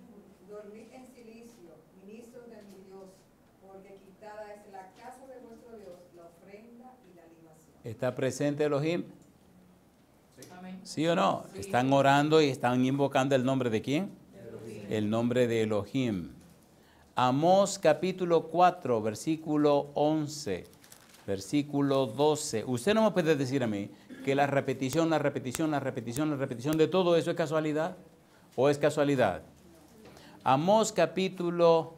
dormid en silicio, ministros de mi Dios, porque quitada es la casa de vuestro Dios, la ofrenda y la libación. ¿Está presente Elohim? Amén. ¿Sí o no? Están orando y están invocando el nombre de ¿quién? El nombre de Elohim. Amós capítulo 4, versículo 11, versículo 12. Usted no me puede decir a mí que la repetición de todo eso es casualidad o es casualidad. Amós capítulo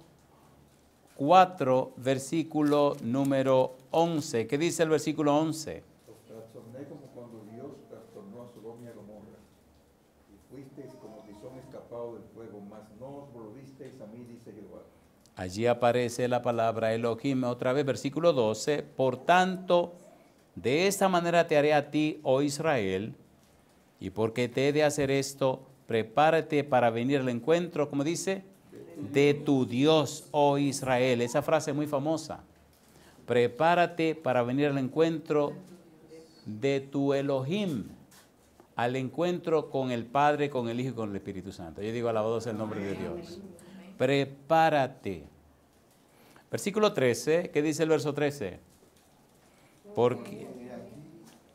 4, versículo número 11. ¿Qué dice el versículo 11? Os trastorné como cuando Dios trastornó a Sodoma y a Gomorra, y fuisteis como tizón escapado del fuego, mas no os volvisteis a mí, dice Jehová. Allí aparece la palabra Elohim otra vez, versículo 12. Por tanto, de esta manera te haré a ti, oh Israel, y porque te he de hacer esto, prepárate para venir al encuentro, como dice, de tu Dios, oh Israel. Esa frase es muy famosa. Prepárate para venir al encuentro de tu Elohim, al encuentro con el Padre, con el Hijo y con el Espíritu Santo. Yo digo, alabado sea el nombre de Dios. Prepárate. Versículo 13, ¿qué dice el verso 13? Porque He aquí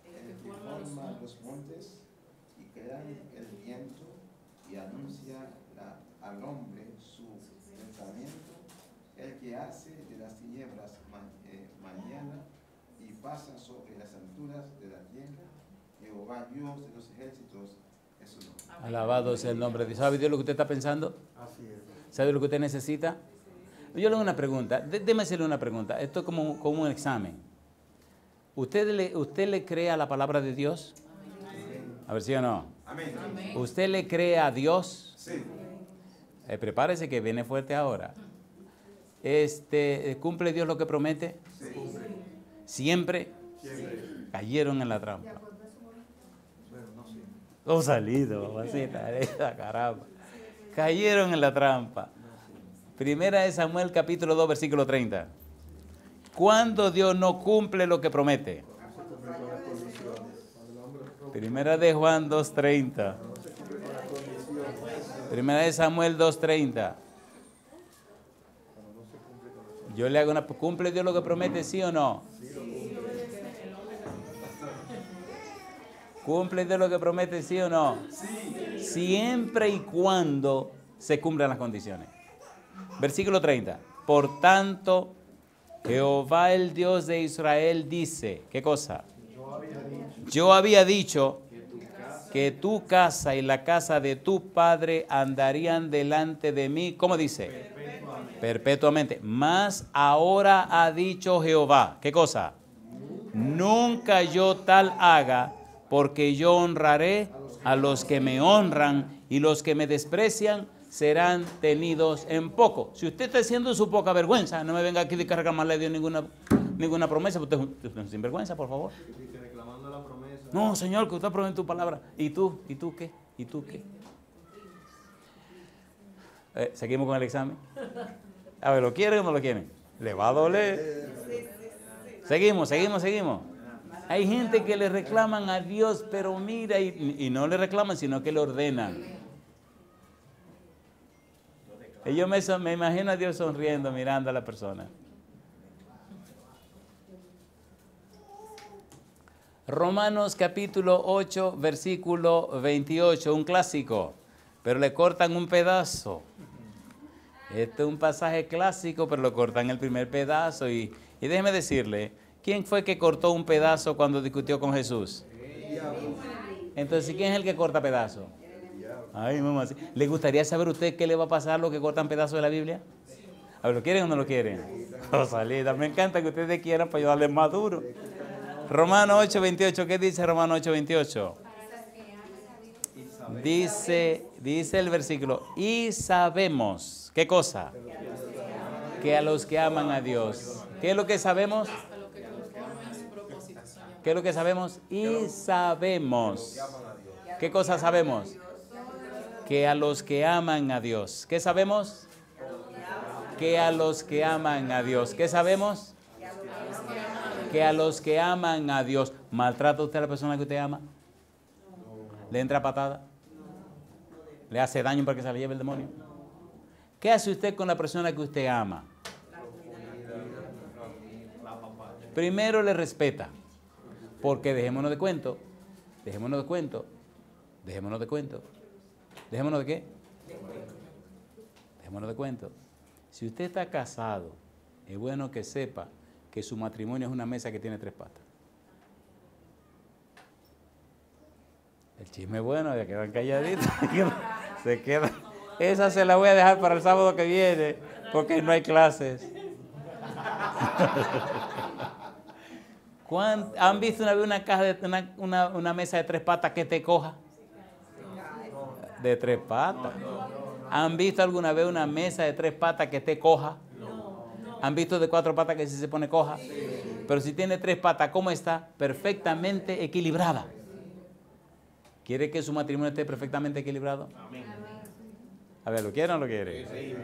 el que forma los montes y crea el viento y anuncia al hombre su pensamiento, el que hace de las tinieblas pasa sobre las alturas de la tierra. Jehová Dios de los ejércitos es su nombre. Alabado sea el nombre de Dios. ¿Sabe Dios lo que usted está pensando? Así es. ¿Sabe lo que usted necesita? Yo le hago una pregunta. Déjeme hacerle una pregunta. Esto es como un examen. ¿Usted le cree a la palabra de Dios? A ver, ¿sí o no? Amén. ¿Usted le cree a Dios? Sí. Prepárese que viene fuerte ahora. ¿Cumple Dios lo que promete? Sí. ¿Siempre? Siempre. Cayeron en la trampa. Bueno, no sé. Oh, salido, mamacita, esa caramba. Cayeron en la trampa. Primera de Samuel, capítulo 2, versículo 30. ¿Cuándo Dios no cumple lo que promete? Primera de Juan 2:30. Primera de Samuel 2:30. Yo le hago una... ¿Cumple Dios lo que promete, sí o no? ¿Cumple Dios lo que promete, sí o no? Siempre y cuando se cumplan las condiciones. Versículo 30. Por tanto, Jehová el Dios de Israel dice, ¿qué cosa? Yo había dicho que tu casa y la casa de tu padre andarían delante de mí, ¿cómo dice? Perpetuamente. Mas ahora ha dicho Jehová, ¿qué cosa? Nunca yo tal haga, porque yo honraré a los que me honran y los que me desprecian serán tenidos en poco. Si usted está haciendo su poca vergüenza, no me venga aquí de reclamarle a Dios ninguna promesa, porque usted es un sinvergüenza, por favor. Reclamando la promesa. No, Señor, que usted promete tu palabra. ¿Y tú? ¿Y tú qué? ¿Y tú qué? ¿Seguimos con el examen? A ver, ¿lo quieren o no lo quieren? ¿Le va a doler? Seguimos. Hay gente que le reclaman a Dios, pero mira, y no le reclaman, sino que le ordenan. Y yo me imagino a Dios sonriendo, mirando a la persona. Romanos capítulo 8, versículo 28, un clásico, pero le cortan un pedazo. Este es un pasaje clásico, pero lo cortan el primer pedazo. Y déjeme decirle, ¿quién fue que cortó un pedazo cuando discutió con Jesús? Entonces, ¿quién es el que corta pedazos? Ay, mamá, ¿le gustaría saber usted qué le va a pasar a los que cortan pedazos de la Biblia? A ver, ¿lo quieren o no lo quieren? Rosalita, me encanta que ustedes quieran para yo darles más duro. Romanos 8, 28, ¿qué dice Romanos 8, 28? Dice el versículo, y sabemos, ¿qué cosa? Que a los que aman a Dios. ¿Qué es lo que sabemos? ¿Qué es lo que sabemos? Y sabemos. ¿Qué cosa sabemos? Que a los que aman a Dios. ¿Qué sabemos? Que a los que aman a Dios. ¿Qué sabemos? Que a los que aman a Dios. ¿Maltrata usted a la persona que usted ama? ¿Le entra patada? ¿Le hace daño para que se le lleve el demonio? ¿Qué hace usted con la persona que usted ama? Primero le respeta. Porque dejémonos de cuento. ¿Dejémonos de qué? Dejémonos de cuento. Si usted está casado, es bueno que sepa que su matrimonio es una mesa que tiene 3 patas. El chisme es bueno, ya quedan calladitos. Se queda. Esa se la voy a dejar para el sábado que viene, porque no hay clases. ¿Han visto una vez una mesa de 3 patas que te coja? De 3 patas. ¿Han visto alguna vez una mesa de 3 patas que te coja? ¿Han visto de 4 patas que se pone coja? Pero si tiene 3 patas, ¿cómo está? Perfectamente equilibrada. ¿Quiere que su matrimonio esté perfectamente equilibrado? A ver, ¿lo quiere o no lo quiere?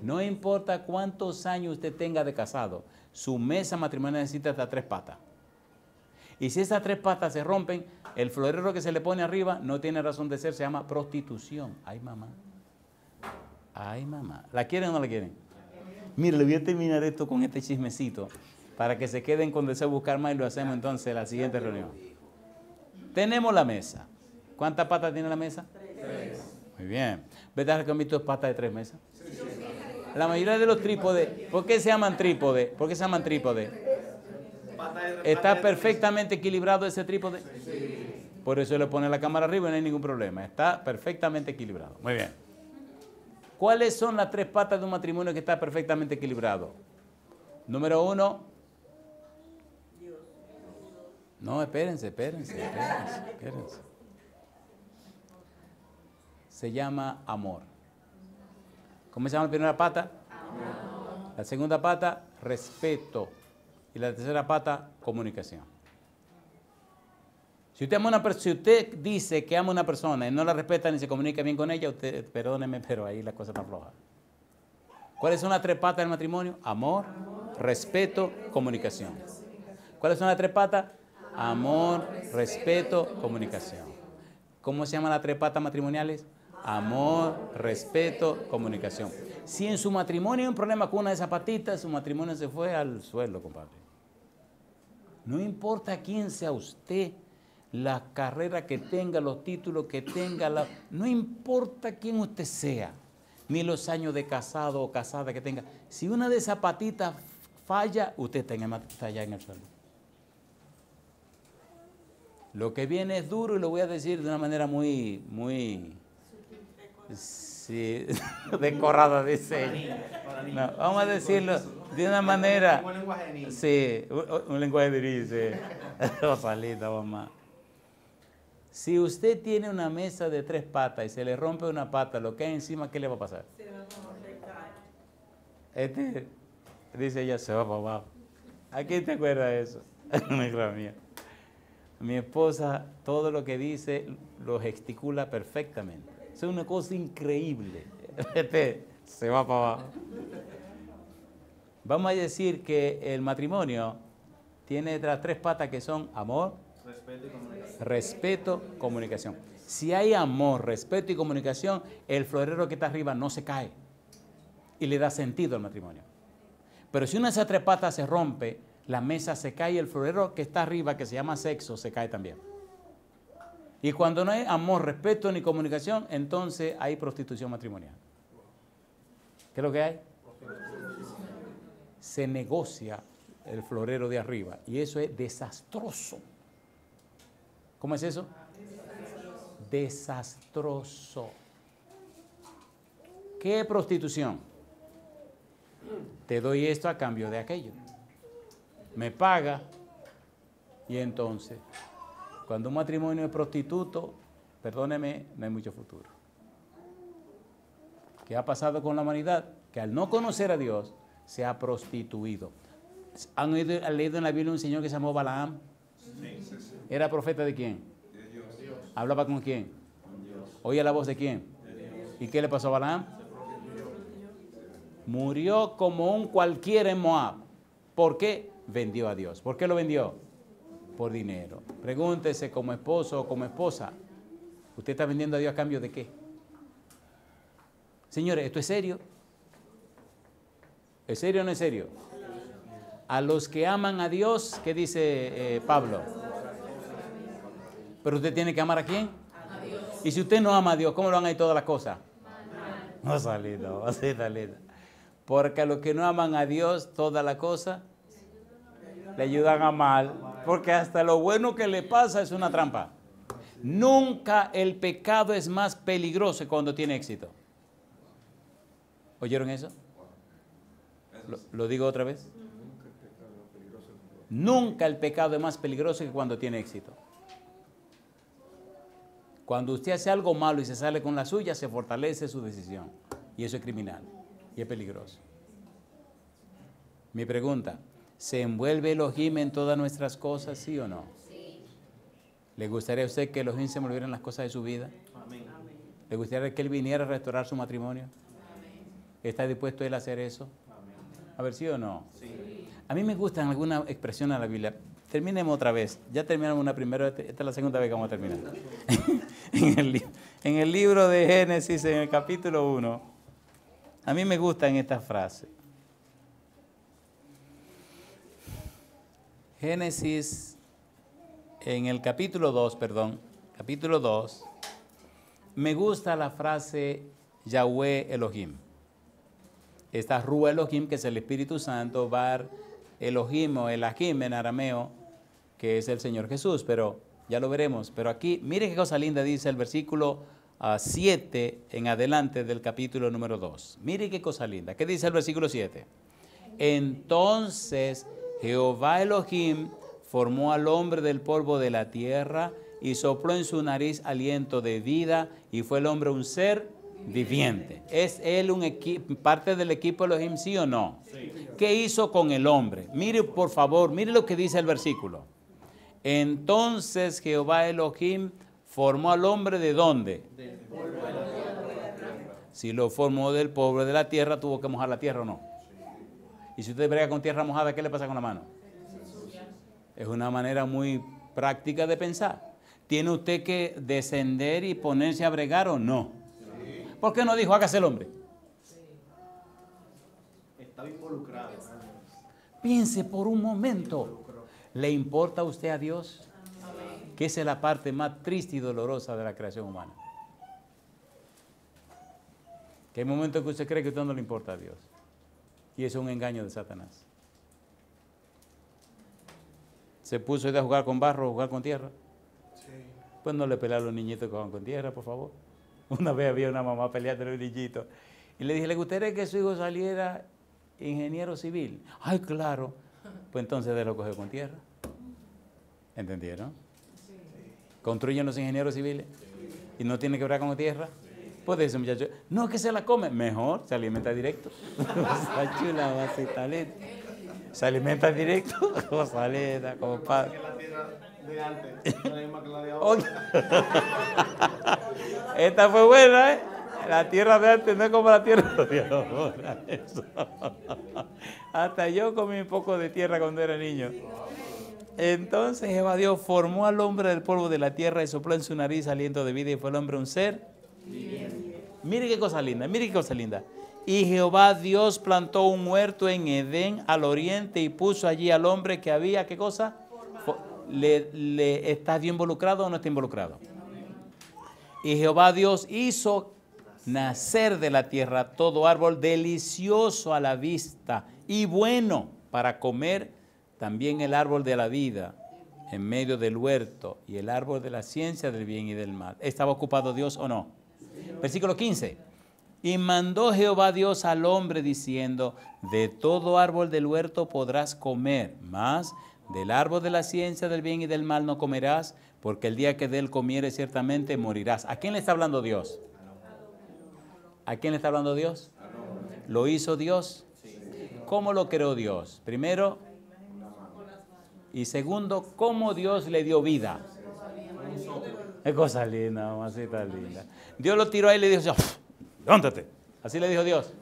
No importa cuántos años usted tenga de casado, su mesa matrimonial necesita hasta 3 patas. Y si esas 3 patas se rompen, el florero que se le pone arriba no tiene razón de ser, se llama prostitución. Ay, mamá. Ay, mamá. ¿La quieren o no la quieren? Mire, le voy a terminar esto con este chismecito para que se queden con deseo de buscar más y lo hacemos entonces en la siguiente reunión. Tenemos la mesa. ¿Cuántas patas tiene la mesa? 3. Muy bien. ¿Verdad que han visto patas de 3 mesas? Sí. La mayoría de los trípodes, ¿por qué se llaman trípodes? ¿Por qué se llaman trípodes? Pata de ¿Está perfectamente equilibrado ese trípode? Por eso le pone la cámara arriba y no hay ningún problema. Está perfectamente equilibrado. Muy bien. ¿Cuáles son las 3 patas de un matrimonio que está perfectamente equilibrado? Número 1. No, espérense. Se llama amor. ¿Cómo se llama la primera pata? Amor. La segunda pata, respeto. Y la tercera pata, comunicación. Si usted dice que ama a una persona y no la respeta ni se comunica bien con ella, usted, perdóneme, pero ahí la cosa está floja. ¿Cuáles son las 3 patas del matrimonio? Amor, respeto, comunicación. ¿Cuáles son las 3 patas? Amor, respeto, comunicación. ¿Cómo se llaman las 3 patas matrimoniales? Amor, respeto, comunicación. Si en su matrimonio hay un problema con una de esas patitas, su matrimonio se fue al suelo, compadre. No importa quién sea usted, la carrera que tenga, los títulos que tenga, no importa quién usted sea, ni los años de casado o casada que tenga. Si una de esas patitas falla, usted está allá en el suelo. Lo que viene es duro y lo voy a decir de una manera muy sí, decorada, dice. No, vamos a decirlo de una manera. Un lenguaje de niño. Sí, un lenguaje de niño, sí. Rosalita, mamá. Si usted tiene una mesa de 3 patas y se le rompe una pata, lo que hay encima, ¿qué le va a pasar? Se va a recaer. Dice ella, se va para abajo. ¿A quién te acuerdas de eso? Hija mía. Mi esposa, todo lo que dice, lo gesticula perfectamente. Es una cosa increíble. Se va para abajo. Vamos a decir que el matrimonio tiene las 3 patas que son amor, respeto, comunicación. Si hay amor, respeto y comunicación, el florero que está arriba no se cae y le da sentido al matrimonio. Pero si una de esas 3 patas se rompe, la mesa se cae y el florero que está arriba, que se llama sexo, se cae también. Y cuando no hay amor, respeto ni comunicación, entonces hay prostitución matrimonial. ¿Qué es lo que hay? Se negocia el florero de arriba y eso es desastroso. ¿Cómo es eso? Desastroso. ¿Qué es prostitución? Te doy esto a cambio de aquello. Me paga y entonces, cuando un matrimonio es prostituto, perdóneme, no hay mucho futuro. ¿Qué ha pasado con la humanidad? Que al no conocer a Dios, se ha prostituido. ¿Han leído en la Biblia un señor que se llamó Balaam? ¿Era profeta de quién? De Dios. ¿Hablaba con quién? Con Dios. ¿Oía la voz de quién? De Dios. ¿Y qué le pasó a Balaam? Murió como un cualquiera en Moab. ¿Por qué? Vendió a Dios. ¿Por qué lo vendió? Por dinero. Pregúntese como esposo o como esposa, ¿usted está vendiendo a Dios a cambio de qué? Señores, ¿esto es serio? ¿Es serio o no es serio? A los que aman a Dios, ¿qué dice Pablo? Pero usted tiene que amar ¿a quién? A Dios. Y si usted no ama a Dios, ¿cómo lo van a ir todas las cosas? No, salida. Porque a los que no aman a Dios, todas las cosas le ayudan a mal. Porque hasta lo bueno que le pasa es una trampa. Nunca el pecado es más peligroso que cuando tiene éxito. ¿Oyeron eso? ¿Lo digo otra vez? Nunca el pecado es más peligroso que cuando tiene éxito. Cuando usted hace algo malo y se sale con la suya, se fortalece su decisión. Y eso es criminal. Y es peligroso. Mi pregunta, ¿se envuelve Elohim en todas nuestras cosas, sí o no? Sí. ¿Le gustaría a usted que Elohim se envolviera en las cosas de su vida? Amén. ¿Le gustaría que él viniera a restaurar su matrimonio? Amén. ¿Está dispuesto él a hacer eso? Amén. A ver, ¿sí o no? Sí. A mí me gustan algunas expresiones de la Biblia. Terminemos otra vez. Ya terminamos una primera, esta es la segunda vez que vamos a terminar. en el libro de Génesis, en el capítulo 1, a mí me gustan estas frases. Génesis, en el capítulo 2, me gusta la frase Yahweh Elohim. Está Ruah Elohim, que es el Espíritu Santo, Bar Elohim o Elahim en arameo, que es el Señor Jesús, pero ya lo veremos. Pero aquí, mire qué cosa linda dice el versículo 7 en adelante del capítulo número 2. Mire qué cosa linda. ¿Qué dice el versículo 7? Entonces Jehová Elohim formó al hombre del polvo de la tierra y sopló en su nariz aliento de vida y fue el hombre un ser viviente. ¿Es él parte del equipo Elohim, sí o no? Sí. ¿Qué hizo con el hombre? Mire, por favor, mire lo que dice el versículo. Entonces Jehová Elohim formó al hombre ¿de dónde? Del polvo de la tierra. Si lo formó del polvo de la tierra, ¿tuvo que mojar la tierra o no? Y si usted brega con tierra mojada, ¿qué le pasa con la mano? Es una manera muy práctica de pensar. ¿Tiene usted que descender y ponerse a bregar o no? Sí. ¿Por qué no dijo hágase el hombre? Sí. Estaba involucrado. Piense por un momento. ¿Le importa a usted a Dios? Amén. Que esa es la parte más triste y dolorosa de la creación humana. Que hay momentos que usted cree que a usted no le importa a Dios. Y eso es un engaño de Satanás. Se puso a jugar con barro, a jugar con tierra. Pues no le pelea a los niñitos que van con tierra, por favor. Una vez había una mamá peleando a los niñitos. Y le dije, ¿le gustaría que su hijo saliera ingeniero civil? Ay, claro. Pues entonces déjalo coger con tierra. ¿Entendieron? Sí. ¿Construyen los ingenieros civiles? Sí. ¿Y no tiene que hablar con tierra? Sí. Pues ese muchacho, no, que se la come. Mejor, se alimenta directo. Está chula, vasita lenta. Se alimenta directo. Cosa lenta, compadre. De antes, la misma que la de ahora. Esta fue buena, ¿eh? La tierra de antes no es como la tierra de ahora. Eso. Hasta yo comí un poco de tierra cuando era niño. Entonces Jehová Dios formó al hombre del polvo de la tierra y sopló en su nariz aliento de vida y fue el hombre un ser viviente. Mire qué cosa linda, mire qué cosa linda. Y Jehová Dios plantó un huerto en Edén al oriente y puso allí al hombre que había, ¿qué cosa? ¿Está Dios involucrado o no está involucrado? Y Jehová Dios hizo nacer de la tierra todo árbol delicioso a la vista y bueno para comer, también el árbol de la vida en medio del huerto y el árbol de la ciencia del bien y del mal. ¿Estaba ocupado Dios o no? Versículo 15. Y mandó Jehová Dios al hombre diciendo, de todo árbol del huerto podrás comer, mas del árbol de la ciencia del bien y del mal no comerás, porque el día que de él comieres ciertamente morirás. ¿A quién le está hablando Dios? ¿A quién le está hablando Dios? ¿Lo hizo Dios? ¿Cómo lo creó Dios? Primero, y segundo, ¿cómo Dios le dio vida? Es cosa linda, mamacita linda. Dios lo tiró ahí y le dijo, levántate. Así le dijo Dios.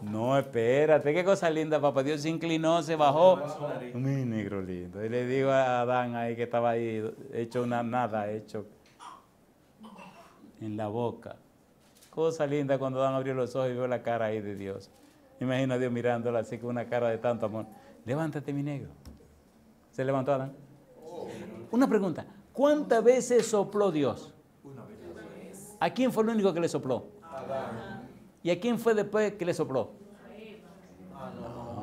No, espérate, qué cosa linda, papá. Dios se inclinó, se bajó. Mi negro lindo. Y le digo a Adán ahí que estaba ahí, hecho una nada, hecho en la boca. Cosa linda cuando Adán abrió los ojos y vio la cara ahí de Dios. Imagino a Dios mirándola así con una cara de tanto amor. Levántate, mi negro. ¿Se levantó Adán? Una pregunta. ¿Cuántas veces sopló Dios? Una vez. ¿A quién fue el único que le sopló? Adán. ¿Y a quién fue después que le sopló?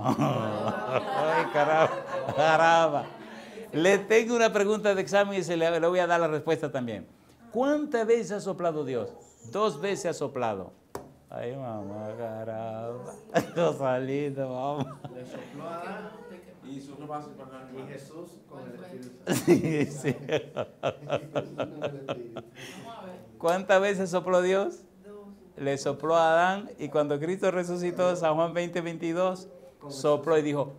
Ay, caramba. Le tengo una pregunta de examen y le voy a dar la respuesta también. ¿Cuántas veces ha soplado Dios? 2 veces ha soplado. Ay, mamá, caramba. Cosa linda, mamá. Le sopló a Adán y Jesús con el Espíritu Santo. Sí, sí. ¿Cuántas veces sopló Dios? Le sopló a Adán y cuando Cristo resucitó, San Juan 20:22, sopló y dijo,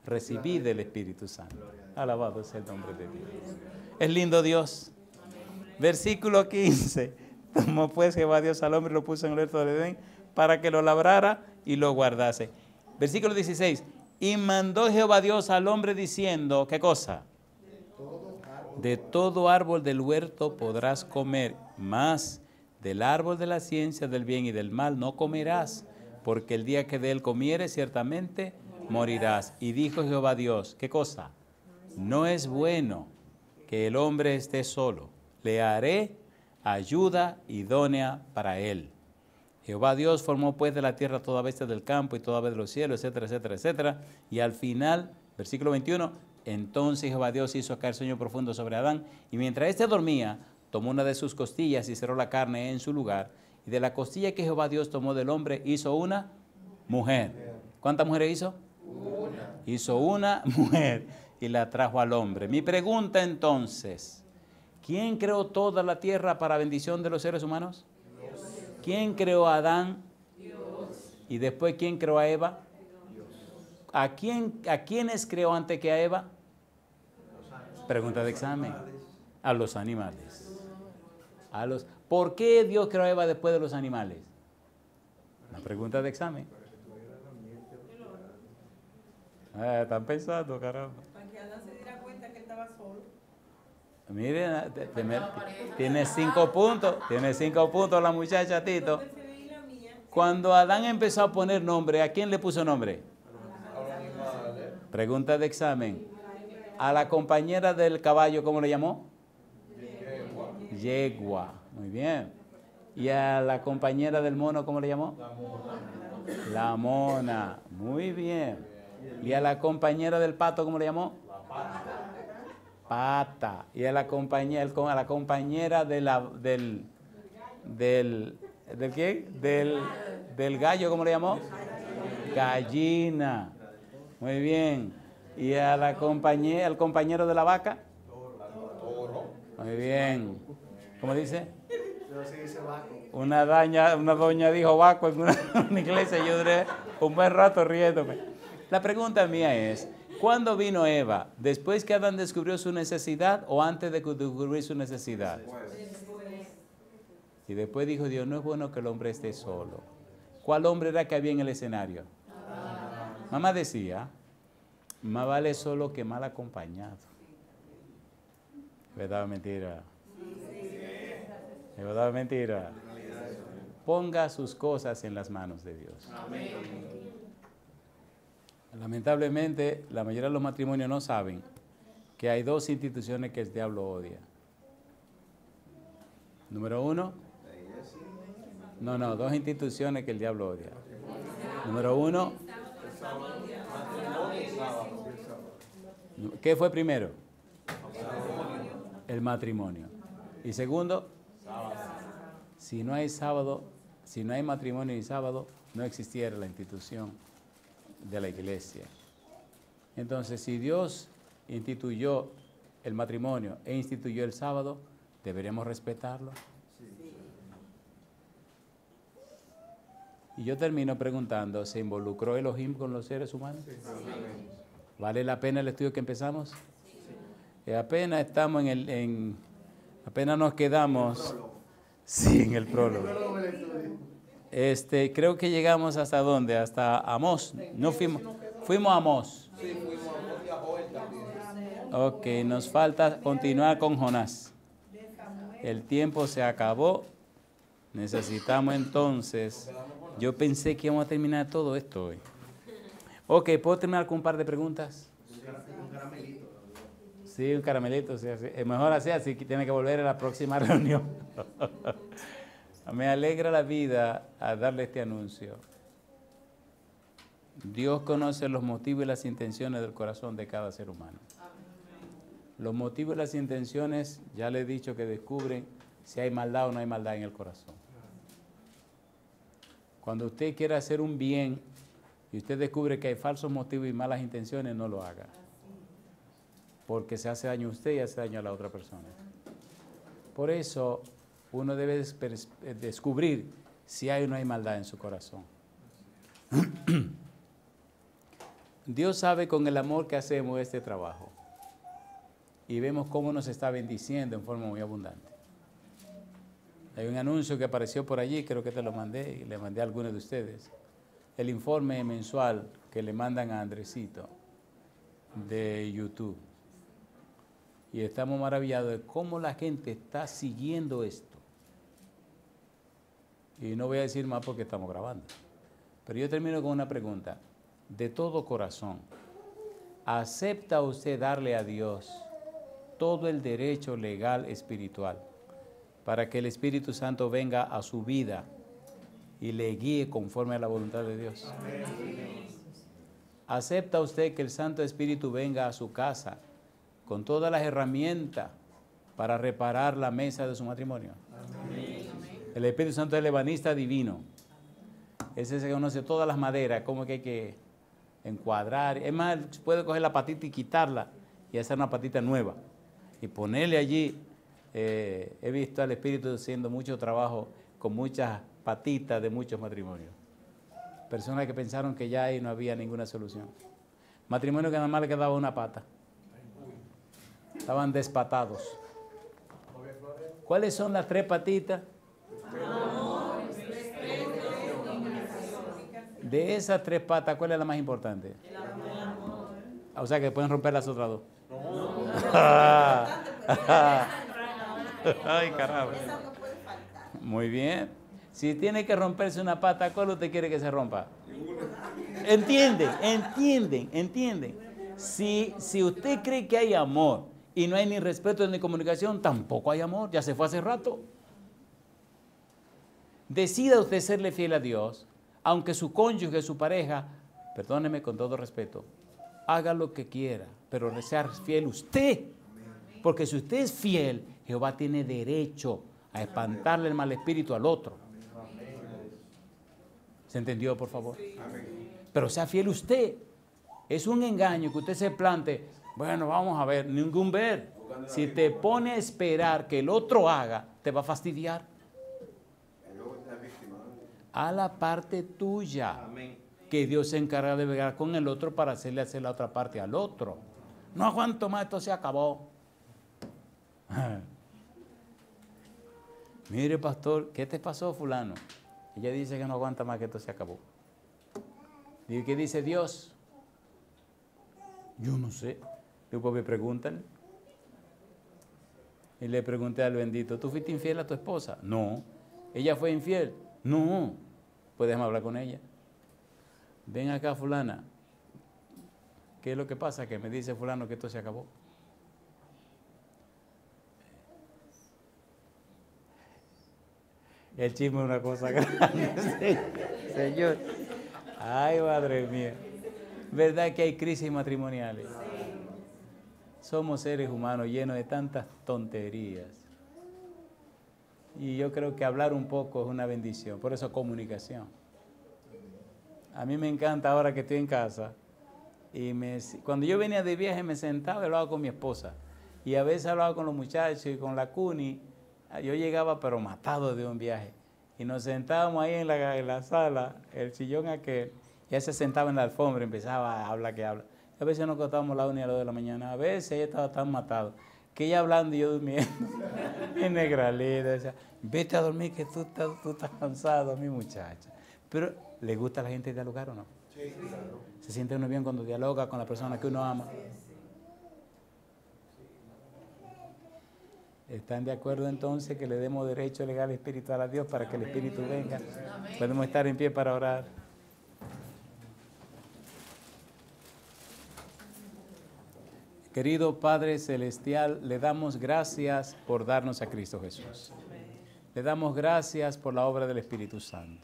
recibí del Espíritu Santo. Alabado sea el nombre de Dios. Es lindo Dios. Versículo 15. Tomó pues Jehová Dios al hombre y lo puso en el huerto de Edén para que lo labrara y lo guardase. Versículo 16. Y mandó Jehová Dios al hombre diciendo, ¿qué cosa? De todo árbol del huerto podrás comer, mas del árbol de la ciencia del bien y del mal no comerás, porque el día que de él comieres ciertamente morirás. Y dijo Jehová Dios, ¿qué cosa? No es bueno que el hombre esté solo. Le haré ayuda idónea para él. Jehová Dios formó pues de la tierra toda bestia del campo y toda ave de los cielos, etcétera, etcétera, etcétera. Y al final, versículo 21, Entonces Jehová Dios hizo caer sueño profundo sobre Adán, y mientras éste dormía, tomó una de sus costillas y cerró la carne en su lugar. Y de la costilla que Jehová Dios tomó del hombre, hizo una mujer. ¿Cuántas mujeres hizo? Una. Hizo una mujer y la trajo al hombre. Mi pregunta entonces, ¿quién creó toda la tierra para bendición de los seres humanos? Dios. ¿Quién creó a Adán? Dios. ¿Y después quién creó a Eva? Dios. ¿A quiénes creó antes que a Eva? Pregunta de examen. A los animales. ¿Por qué Dios creó a Eva después de los animales? Una pregunta de examen. Están pensando, caramba. Para que Adán se diera cuenta que estaba solo. Miren, tiene 5 puntos. Tiene 5 puntos la muchacha, Tito. Cuando Adán empezó a poner nombre, ¿a quién le puso nombre? Pregunta de examen. A la compañera del caballo, ¿cómo le llamó? Yegua. Muy bien. ¿Y a la compañera del mono, cómo le llamó? La mona. Muy bien. ¿Y a la compañera del pato, cómo le llamó? Pata. ¿Y a la compañera del qué? Del gallo, ¿cómo le llamó? Gallina. Muy bien. ¿Y a la compañera, al compañero de la vaca? Muy bien. ¿Cómo dice? Una doña dijo vaco en una iglesia. Yo duré un buen rato riéndome. La pregunta mía es, ¿cuándo vino Eva? ¿Después que Adán descubrió su necesidad o antes de descubrir su necesidad? Y después dijo Dios, no es bueno que el hombre esté solo. ¿Cuál hombre era que había en el escenario? Mamá decía, más vale solo que mal acompañado. ¿Verdad o mentira? ¿Verdad o mentira? Ponga sus cosas en las manos de Dios. Lamentablemente, la mayoría de los matrimonios no saben que hay 2 instituciones que el diablo odia. Número 1, 2 instituciones que el diablo odia. Número 1, ¿qué fue primero? El matrimonio. Y segundo, si no hay sábado, si no hay matrimonio y sábado, no existiera la institución de la iglesia. Entonces, si Dios instituyó el matrimonio e instituyó el sábado, ¿deberíamos respetarlo? Y yo termino preguntando, ¿se involucró Elohim con los seres humanos? ¿Vale la pena el estudio que empezamos? Apenas estamos apenas nos quedamos en el prólogo. Creo que llegamos hasta ¿dónde? Hasta Amós. No fuimos a Amós. Sí, fuimos a Amós y a Joel también. Ok, nos falta continuar con Jonás. El tiempo se acabó. Necesitamos entonces. Yo pensé que íbamos a terminar todo esto hoy. Ok, ¿puedo terminar con un par de preguntas? Un caramelito. Sí, un caramelito. Sí, así. Es mejor así que tiene que volver a la próxima reunión. Me alegra la vida a darle este anuncio. Dios conoce los motivos y las intenciones del corazón de cada ser humano. Los motivos y las intenciones, ya le he dicho que descubren si hay maldad o no hay maldad en el corazón. Cuando usted quiere hacer un bien y usted descubre que hay falsos motivos y malas intenciones, no lo haga. Porque se hace daño a usted y hace daño a la otra persona. Por eso, uno debe descubrir si hay o no hay maldad en su corazón. Dios sabe con el amor que hacemos este trabajo y vemos cómo nos está bendiciendo en forma muy abundante. Hay un anuncio que apareció por allí, creo que te lo mandé y le mandé a algunos de ustedes. El informe mensual que le mandan a Andresito de YouTube. Y estamos maravillados de cómo la gente está siguiendo esto. Y no voy a decir más porque estamos grabando. Pero yo termino con una pregunta. De todo corazón, ¿acepta usted darle a Dios todo el derecho legal espiritual para que el Espíritu Santo venga a su vida y le guíe conforme a la voluntad de Dios? ¿acepta usted que el Santo Espíritu venga a su casa con todas las herramientas para reparar la mesa de su matrimonio? Amén. El Espíritu Santo es el ebanista divino. Ese se conoce todas las maderas, cómo que hay que encuadrar. Es más, puede coger la patita y quitarla y hacer una patita nueva y ponerle allí. He visto al Espíritu haciendo mucho trabajo con muchas patitas de muchos matrimonios. Personas que pensaron que ya ahí no había ninguna solución. Matrimonios que nada más le quedaba una pata. Estaban despatados. ¿Cuáles son las 3 patitas? De esas 3 patas, ¿cuál es la más importante? O sea que pueden romper las otras 2. Ay, caramba. Muy bien. Si tiene que romperse una pata, ¿cuál usted quiere que se rompa? ¿Entienden? Si usted cree que hay amor y no hay ni respeto ni comunicación, tampoco hay amor. Ya se fue hace rato. Decida usted serle fiel a Dios, aunque su cónyuge, su pareja, perdóneme con todo respeto, haga lo que quiera, pero sea fiel usted. Porque si usted es fiel, Jehová tiene derecho a espantarle el mal espíritu al otro. ¿Se entendió, por favor? Pero sea fiel usted. Es un engaño que usted se plante. Bueno, vamos a ver, ningún ver. Si te pone a esperar que el otro haga, te va a fastidiar. A la parte tuya. Que Dios se encarga de bregar con el otro para hacerle hacer la otra parte al otro. No aguanto más, esto se acabó. Mire, pastor, ¿qué te pasó, fulano? Ella dice que no aguanta más, que esto se acabó. ¿Y qué dice Dios? Yo no sé. Después me preguntan. Y le pregunté al bendito, ¿tú fuiste infiel a tu esposa? No. ¿Ella fue infiel? No. Pues déjame hablar con ella. Ven acá, fulana. ¿Qué es lo que pasa? Que me dice fulano que esto se acabó. El chisme es una cosa grande, Señor. Ay, madre mía. ¿Verdad que hay crisis matrimoniales? Somos seres humanos llenos de tantas tonterías. Y yo creo que hablar un poco es una bendición. Por eso comunicación. A mí me encanta ahora que estoy en casa. Y cuando yo venía de viaje me sentaba y hablaba con mi esposa. Y a veces hablaba con los muchachos y con la Cuni. Yo llegaba pero matado de un viaje. Y nos sentábamos ahí en la sala, el sillón aquel. Ella se sentaba en la alfombra y empezaba a hablar que habla. A veces nos acostábamos a la 1 y a las 2 de la mañana. A veces ella estaba tan matado que ella hablando y yo durmiendo. Mi negralita decía, vete a dormir que tú estás cansado, mi muchacha. Pero, ¿le gusta a la gente dialogar o no? Sí, claro. ¿Se siente uno bien cuando dialoga con la persona que uno ama? ¿Están de acuerdo entonces que le demos derecho legal y espiritual a Dios para que el Espíritu venga? Podemos estar en pie para orar. Querido Padre Celestial, le damos gracias por darnos a Cristo Jesús. Le damos gracias por la obra del Espíritu Santo.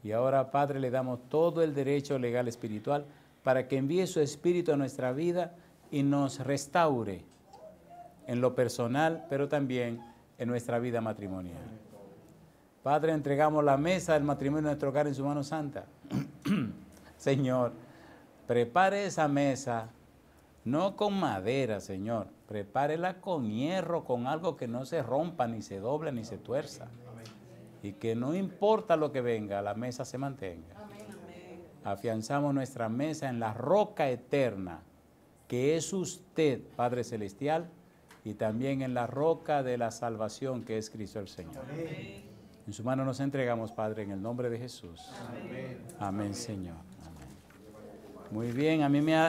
Y ahora, Padre, le damos todo el derecho legal espiritual para que envíe su Espíritu a nuestra vida y nos restaure en lo personal, pero también en nuestra vida matrimonial. Padre, entregamos la mesa del matrimonio de nuestro hogar en su mano santa. Señor, prepare esa mesa, no con madera, Señor. Prepárela con hierro, con algo que no se rompa, ni se doble, ni se tuerza. Y que no importa lo que venga, la mesa se mantenga. Afianzamos nuestra mesa en la roca eterna, que es usted, Padre Celestial, y también en la roca de la salvación, que es Cristo el Señor. Amén. En su mano nos entregamos, Padre, en el nombre de Jesús. Amén, Amén, Señor. Amén. Muy bien, a mí me ha...